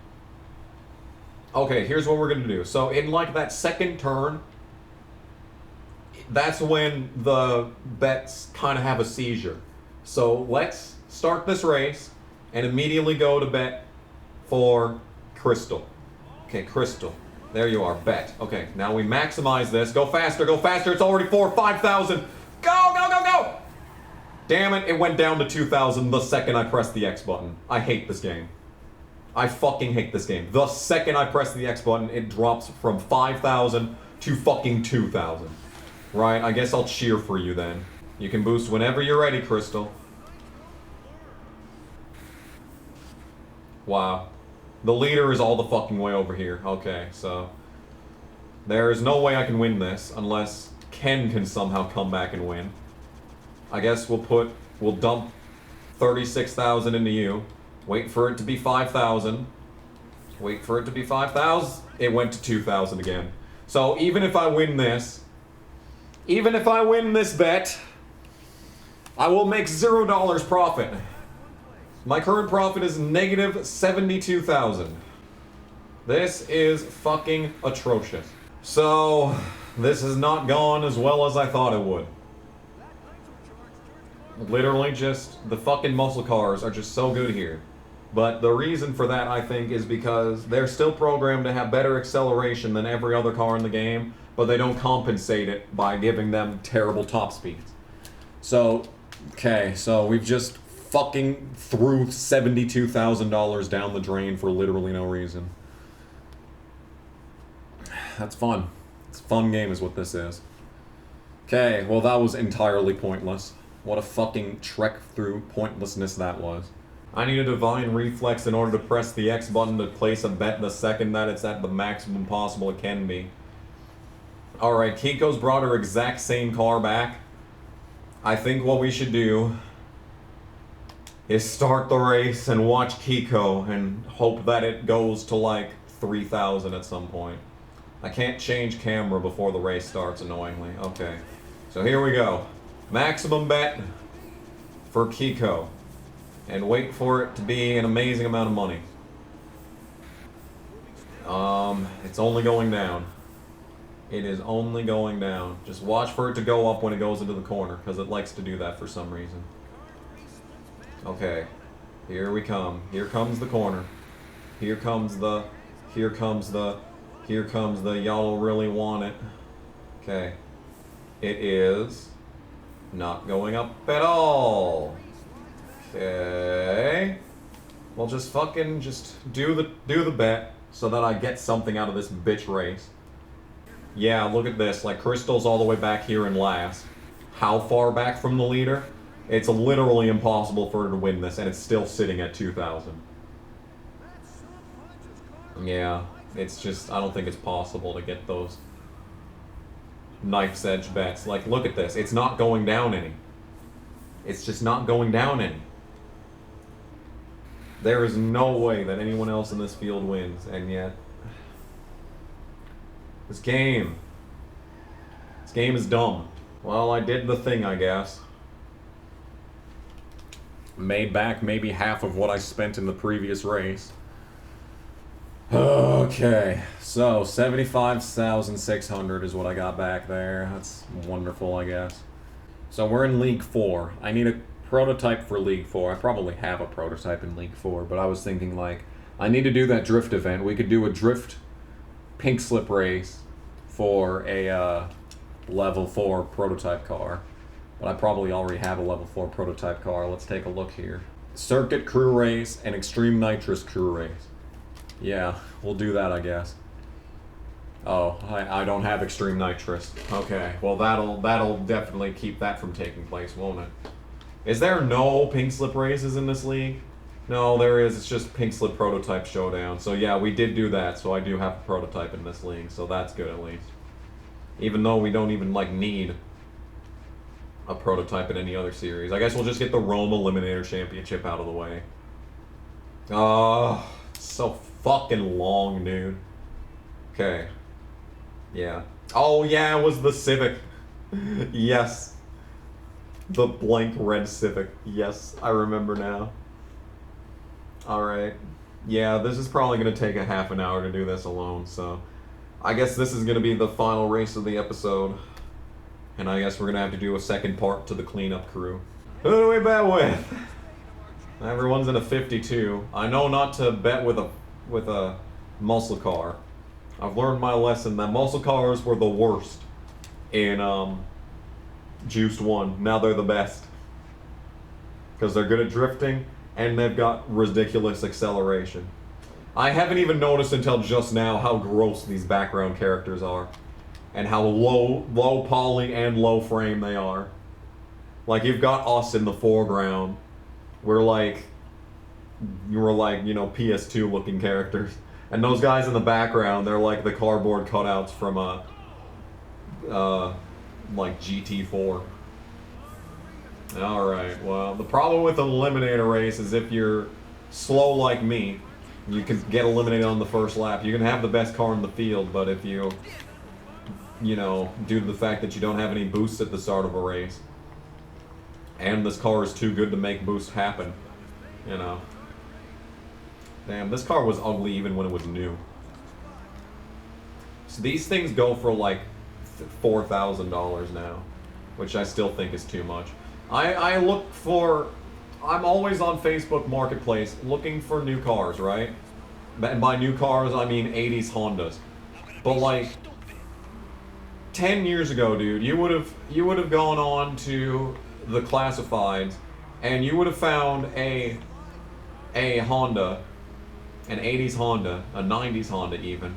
Okay, here's what we're gonna do. So in like that second turn, that's when the bets kind of have a seizure. So let's start this race and immediately go to bet for Crystal. Okay, Crystal. There you are, bet. Okay, now we maximize this. Go faster, it's already 5,000. Go, go, go, go! Damn it, it went down to 2,000 the second I pressed the X button. I hate this game. I fucking hate this game. The second I press the X button, it drops from 5,000 to fucking 2,000. Right, I guess I'll cheer for you then. You can boost whenever you're ready, Crystal. Wow. The leader is all the fucking way over here. Okay, so... There's no way I can win this unless Ken can somehow come back and win. I guess we'll dump 36,000 into you. Wait for it to be 5,000. Wait for it to be 5,000. It went to 2,000 again. So even if I win this bet, I will make $0 profit. My current profit is negative 72,000. This is fucking atrocious. So, this has not gone as well as I thought it would. Literally just, the fucking muscle cars are just so good here. But the reason for that, I think, is because they're still programmed to have better acceleration than every other car in the game, but they don't compensate it by giving them terrible top speeds. So, okay, so we've just fucking threw $72,000 down the drain for literally no reason. That's fun. It's a fun game is what this is. Okay, well that was entirely pointless. What a fucking trek through pointlessness that was. I need a divine reflex in order to press the X button to place a bet the second that it's at the maximum possible it can be. Alright, Kiko's brought her exact same car back. I think what we should do is start the race and watch Kiko and hope that it goes to like 3,000 at some point. I can't change camera before the race starts, annoyingly. Okay, so here we go. Maximum bet for Kiko. And wait for it to be an amazing amount of money. It's only going down. It is only going down. Just watch for it to go up when it goes into the corner, because it likes to do that for some reason. Okay, here we come. Here comes the corner. Here comes the, y'all don't really want it. Okay. It is not going up at all. Okay. Well, just fucking do the bet so that I get something out of this bitch race. Yeah, look at this. Like, Crystal's all the way back here in last. How far back from the leader? It's literally impossible for her to win this, and it's still sitting at 2,000. Yeah, it's just, I don't think it's possible to get those knife's edge bets. Like, look at this. It's not going down any. It's just not going down any. There is no way that anyone else in this field wins, and yet This game is dumb. Well, I did the thing, I guess. Made back maybe half of what I spent in the previous race. Okay, so 75,600 is what I got back there. That's wonderful, I guess. So we're in League 4. I need a prototype for League 4. I probably have a prototype in League 4, but I was thinking, like, I need to do that drift event. We could do a drift pink slip race for a level 4 prototype car. But I probably already have a level 4 prototype car. Let's take a look here. Circuit crew race and extreme nitrous crew race. Yeah, we'll do that, I guess. Oh, I don't have extreme nitrous. Okay, well that'll definitely keep that from taking place, won't it? Is there no pink slip races in this league? No, there is. It's just pink slip prototype showdown. So yeah, we did do that. So I do have a prototype in this league. So that's good at least. Even though we don't even like need a prototype in any other series. I guess we'll just get the Rome Eliminator Championship out of the way. Oh, so fucking long, dude. Okay. Yeah. Oh yeah, it was the Civic. Yes. The blank red Civic. Yes, I remember now. Alright. Yeah, this is probably going to take a half an hour to do this alone, so I guess this is going to be the final race of the episode. And I guess we're going to have to do a second part to the cleanup crew. Who do we bet with? Everyone's in a 52. I know not to bet with a muscle car. I've learned my lesson that muscle cars were the worst in Juiced 1. Now they're the best. Because they're good at drifting, and they've got ridiculous acceleration. I haven't even noticed until just now how gross these background characters are. And how low poly and low frame they are. Like, you've got us in the foreground. We're like, you know, PS2 looking characters. And those guys in the background, they're like the cardboard cutouts from like GT4. Alright, well, the problem with an eliminator race is if you're slow like me, you can get eliminated on the first lap. You can have the best car in the field, but if you know, due to the fact that you don't have any boosts at the start of a race, and this car is too good to make boost happen, you know. Damn, this car was ugly even when it was new. So these things go for like $4,000 now, which I still think is too much. I look for... I'm always on Facebook Marketplace looking for new cars, right? And by new cars, I mean 80s Hondas. But like 10 years ago, dude, you would have gone on to the classifieds and you would have found a Honda, an 80s Honda, a 90s Honda even,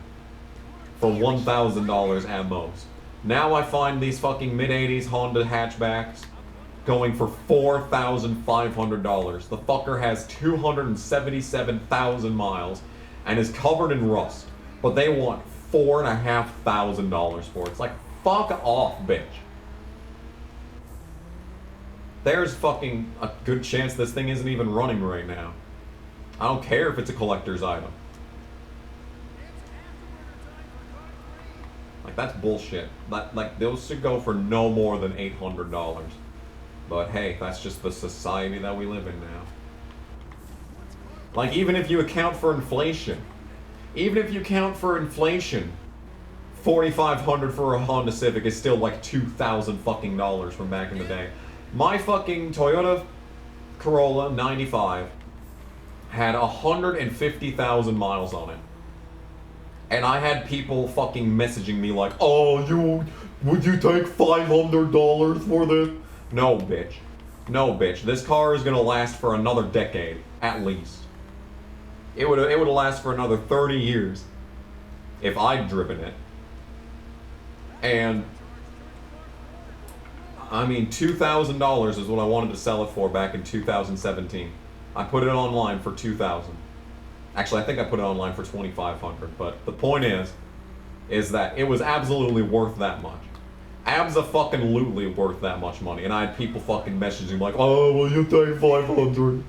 for $1,000 at most. Now I find these fucking mid-80s Honda hatchbacks going for $4,500. The fucker has 277,000 miles and is covered in rust, but they want $4,500 for it. It's like, fuck off, bitch. There's fucking a good chance this thing isn't even running right now. I don't care if it's a collector's item. Like, that's bullshit. Like, those should go for no more than $800. But hey, that's just the society that we live in now. Like, even if you account for inflation, $4,500 for a Honda Civic is still like $2,000 fucking dollars from back in the day. My fucking Toyota Corolla 95 had 150,000 miles on it. And I had people fucking messaging me like, oh, would you take $500 for this? No, bitch. No, bitch. This car is gonna last for another decade, at least. It would last for another 30 years if I'd driven it. And I mean, $2,000 is what I wanted to sell it for back in 2017. I put it online for $2,000. Actually, I think I put it online for $2,500. But the point is that it was absolutely worth that much. Abso-fucking-lutely worth that much money. And I had people fucking messaging like, oh, will you take $500?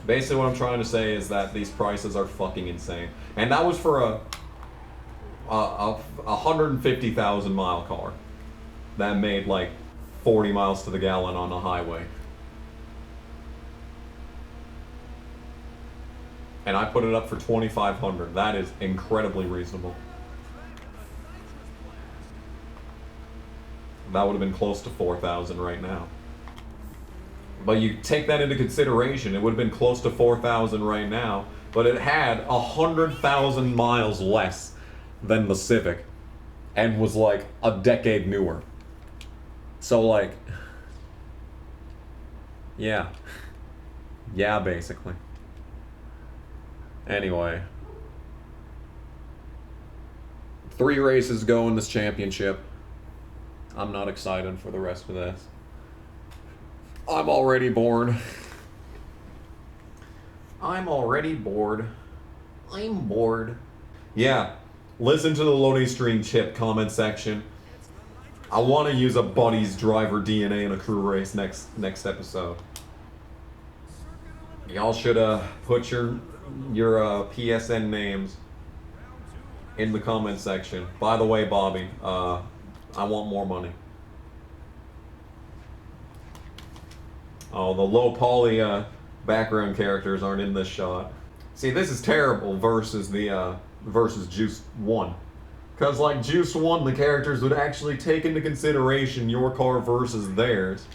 Basically what I'm trying to say is that these prices are fucking insane. And that was for a 150,000 mile car that made like 40 miles to the gallon on a highway. And I put it up for $2,500. That is incredibly reasonable. That would have been close to $4,000 right now. But you take that into consideration, it would have been close to $4,000 right now, but it had 100,000 miles less than the Civic and was like a decade newer. So like, yeah. Yeah, basically. Anyway. 3 races go in this championship. I'm not excited for the rest of this. I'm already bored. I'm already bored. I'm bored. Yeah, listen to the loading screen chip comment section. I want to use a buddy's driver DNA in a crew race next episode. Y'all should put your PSN names in the comment section. By the way, Bobby, I want more money. Oh, the low poly background characters aren't in this shot. See, this is terrible versus the versus Juice 1. Cause like Juice 1, the characters would actually take into consideration your car versus theirs.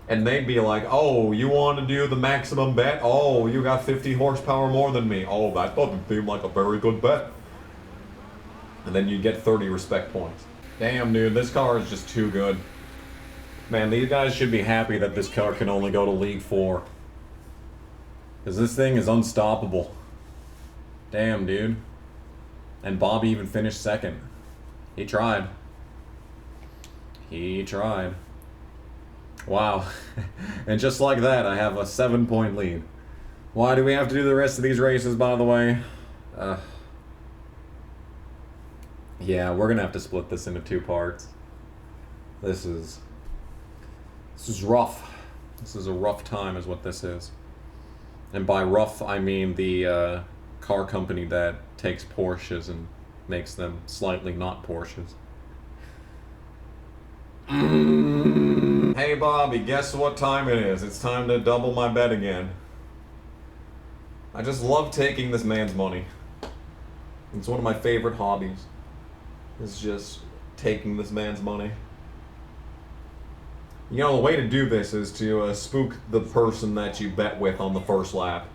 And they'd be like, oh, you want to do the maximum bet? Oh, you got 50 horsepower more than me. Oh, that doesn't seem like a very good bet. And then you get 30 respect points. Damn, dude, this car is just too good. Man, these guys should be happy that this car can only go to League 4. Because this thing is unstoppable. Damn, dude. And Bobby even finished second. He tried. He tried. Wow. And just like that, I have a 7-point lead. Why do we have to do the rest of these races, by the way? Yeah, we're gonna have to split this into 2 parts. This is rough. This is a rough time is what this is. And by rough, I mean the car company that takes Porsches and makes them slightly not Porsches. Hey Bobby, guess what time it is? It's time to double my bet again. I just love taking this man's money. It's one of my favorite hobbies. It's just taking this man's money. You know, the way to do this is to spook the person that you bet with on the first lap.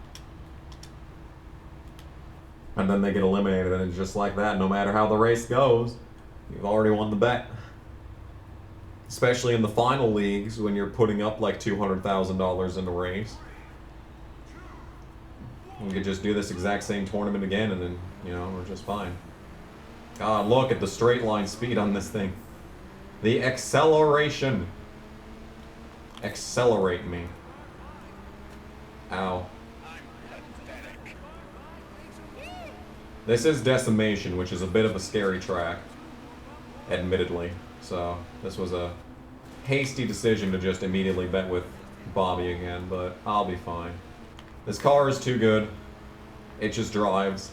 And then they get eliminated, and it's just like that. No matter how the race goes, you've already won the bet. Especially in the final leagues, when you're putting up like $200,000 in the race. We could just do this exact same tournament again, and then, you know, we're just fine. God, look at the straight line speed on this thing. The acceleration. Accelerate me. Ow. This is Decimation, which is a bit of a scary track, admittedly. So, this was a hasty decision to just immediately bet with Bobby again, but I'll be fine. This car is too good. It just drives.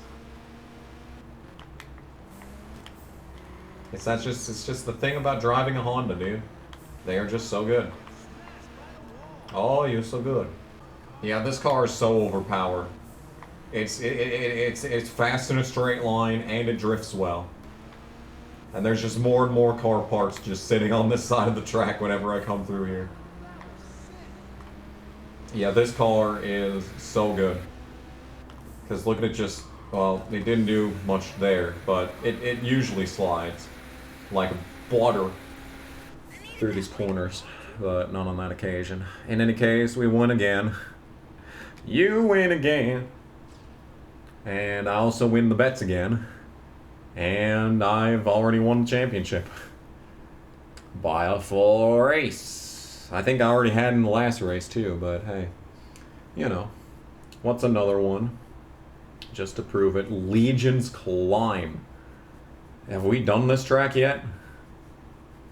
It's just the thing about driving a Honda, dude. They are just so good. Oh, you're so good. Yeah, this car is so overpowered. It's fast in a straight line and it drifts well. And there's just more and more car parts just sitting on this side of the track whenever I come through here. Yeah, this car is so good. Because look at it just, well, it didn't do much there, but it usually slides like butter through these corners, but not on that occasion. In any case, we won again. You win again. And I also win the bets again. And I've already won the championship. By a full race. I think I already had in the last race too, but hey. You know. What's another one? Just to prove it. Legion's Climb. Have we done this track yet?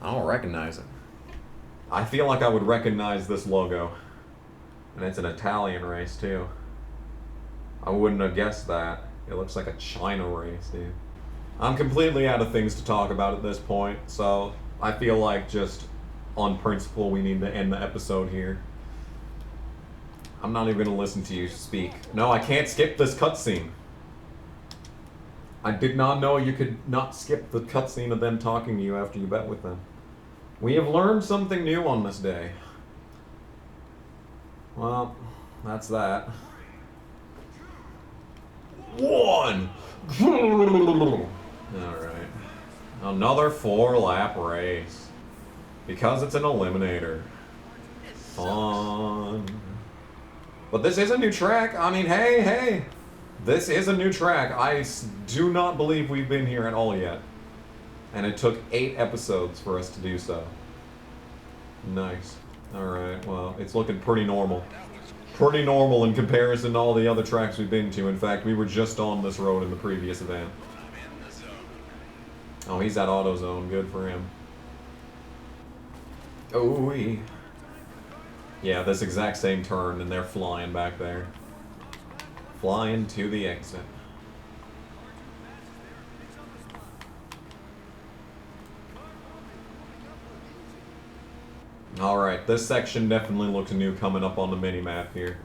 I don't recognize it. I feel like I would recognize this logo. And it's an Italian race too. I wouldn't have guessed that. It looks like a China race, dude. I'm completely out of things to talk about at this point, so I feel like just on principle we need to end the episode here. I'm not even gonna listen to you speak. No, I can't skip this cutscene. I did not know you could not skip the cutscene of them talking to you after you bet with them. We have learned something new on this day. Well, that's that. One! Alright. Another 4-lap race. Because it's an eliminator. Fun. But this is a new track. I mean, hey! This is a new track. I do not believe we've been here at all yet. And it took 8 episodes for us to do so. Nice. Alright, well, it's looking pretty normal. Pretty normal in comparison to all the other tracks we've been to. In fact, we were just on this road in the previous event. Oh, he's at AutoZone. Good for him. Oh, yeah, this exact same turn, and they're flying back there. Flying to the exit. Alright, this section definitely looks new coming up on the mini-map here.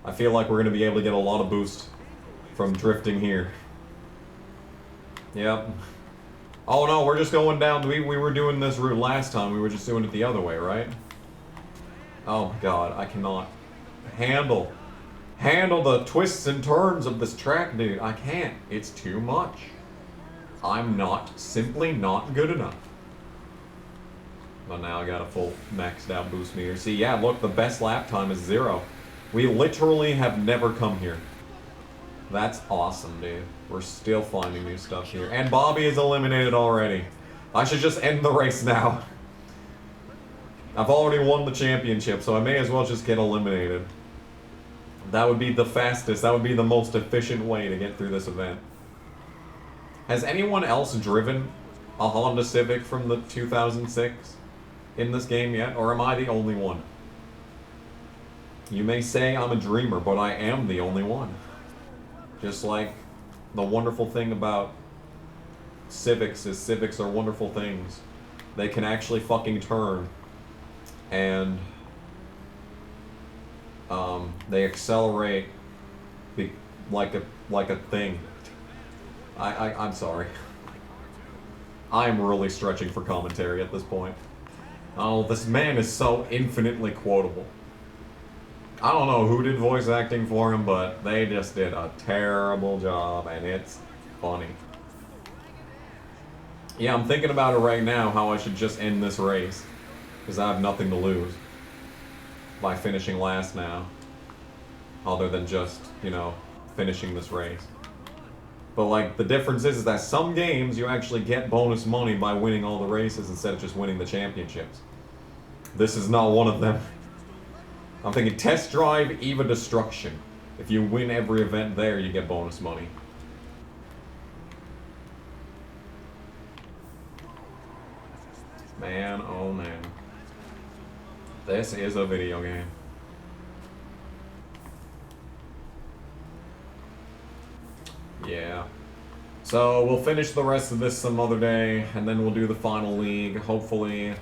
I feel like we're going to be able to get a lot of boost from drifting here. Yep. Oh no, we're just going down. We were doing this route last time. We were just doing it the other way, right? Oh my god, I cannot handle the twists and turns of this track, dude. I can't. It's too much. I'm simply not good enough. But now I got a full maxed out boost meter. See, yeah, look, the best lap time is 0. We literally have never come here. That's awesome, dude. We're still finding new stuff here. And Bobby is eliminated already. I should just end the race now. I've already won the championship, so I may as well just get eliminated. That would be the fastest, that would be the most efficient way to get through this event. Has anyone else driven a Honda Civic from the 2006 in this game yet? Or am I the only one? You may say I'm a dreamer, but I am the only one. Just like the wonderful thing about Civics is Civics are wonderful things. They can actually fucking turn. And they accelerate like a thing. I'm sorry. I'm really stretching for commentary at this point. Oh, this man is so infinitely quotable. I don't know who did voice acting for him, but they just did a terrible job, and it's funny. Yeah, I'm thinking about it right now, how I should just end this race. Because I have nothing to lose by finishing last now. Other than just, you know, finishing this race. But, like, the difference is that some games you actually get bonus money by winning all the races instead of just winning the championships. This is not one of them. I'm thinking Test Drive, Eva Destruction. If you win every event there, you get bonus money. Man, oh man. This is a video game. Yeah. So we'll finish the rest of this some other day, and then we'll do the final league. Hopefully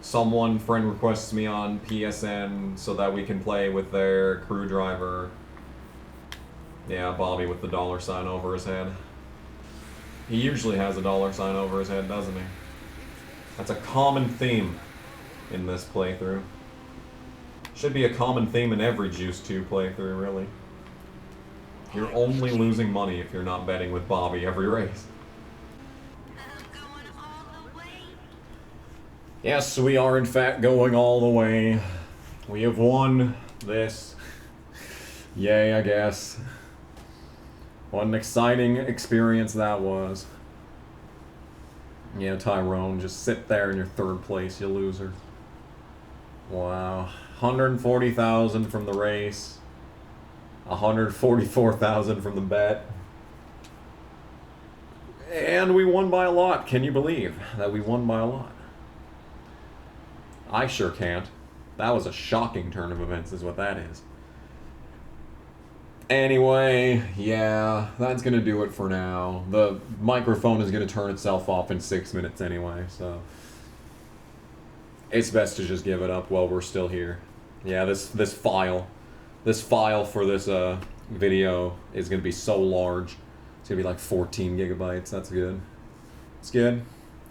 someone friend requests me on PSN so that we can play with their crew driver. Yeah, Bobby with the $sign over his head. He usually has a $sign over his head, doesn't he? That's a common theme in this playthrough. Should be a common theme in every Juice 2 playthrough, really. You're only losing money if you're not betting with Bobby every race. Going all the way. Yes, we are in fact going all the way. We have won this. Yay, I guess. What an exciting experience that was. Yeah, Tyrone, just sit there in your third place, you loser. Wow. 140,000 from the race. 144,000 from the bet. And we won by a lot. Can you believe that we won by a lot? I sure can't. That was a shocking turn of events is what that is. Anyway, yeah, that's gonna do it for now. The microphone is gonna turn itself off in 6 minutes anyway, so it's best to just give it up while we're still here. Yeah, this file for this video is gonna be so large. It's gonna be like 14 gigabytes. That's good. It's good.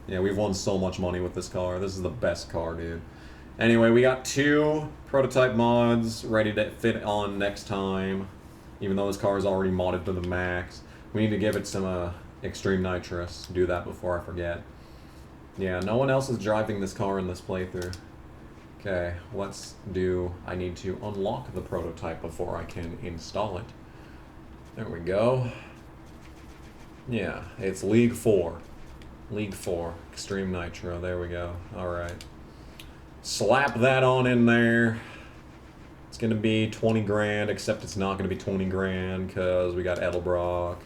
Yeah, we've won so much money with this car. This is the best car, dude. Anyway, we got 2 prototype mods ready to fit on next time. Even though this car is already modded to the max. We need to give it some extreme nitrous. Do that before I forget. Yeah, no one else is driving this car in this playthrough. Okay, let's do... I need to unlock the prototype before I can install it. There we go. Yeah, it's League 4. League 4. Extreme Nitro. There we go. Alright. Slap that on in there. It's gonna be 20 grand, except it's not gonna be 20 grand because we got Edelbrock.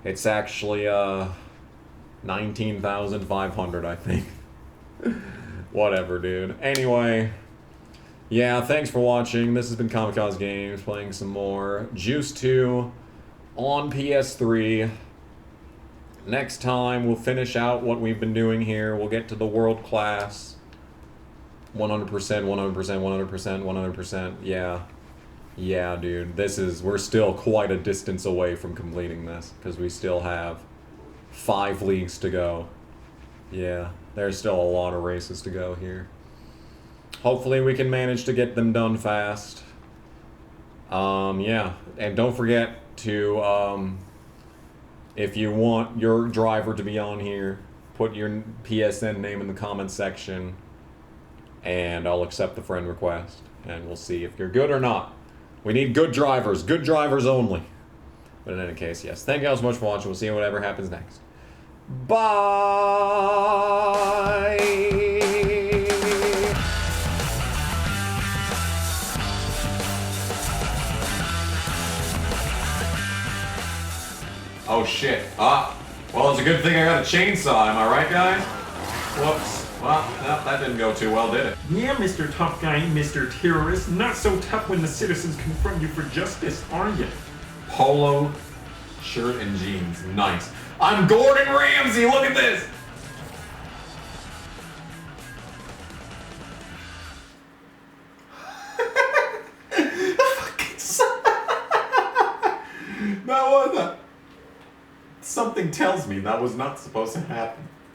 It's actually 19,500, I think. Whatever, dude. Anyway, yeah, thanks for watching. This has been KamikazeGames playing some more Juice 2 on PS3. Next time, we'll finish out what we've been doing here. We'll get to the world class. 100%, 100%, 100%, 100%. Yeah. Yeah, dude. We're still quite a distance away from completing this, because we still have 5 leagues to go. Yeah, there's still a lot of races to go here. Hopefully we can manage to get them done fast. Yeah, and don't forget to, if you want your driver to be on here, put your PSN name in the comment section, and I'll accept the friend request, and we'll see if you're good or not. We need good drivers only. But in any case, yes. Thank you guys so much for watching. We'll see you whatever happens next. Bye! Oh shit. Well, it's a good thing I got a chainsaw, am I right, guys? Whoops. Well, no, that didn't go too well, did it? Yeah, Mr. Tough Guy, Mr. Terrorist. Not so tough when the citizens confront you for justice, are you? Polo shirt and jeans. Nice. I'm Gordon Ramsay, look at this! That was something tells me that was not supposed to happen.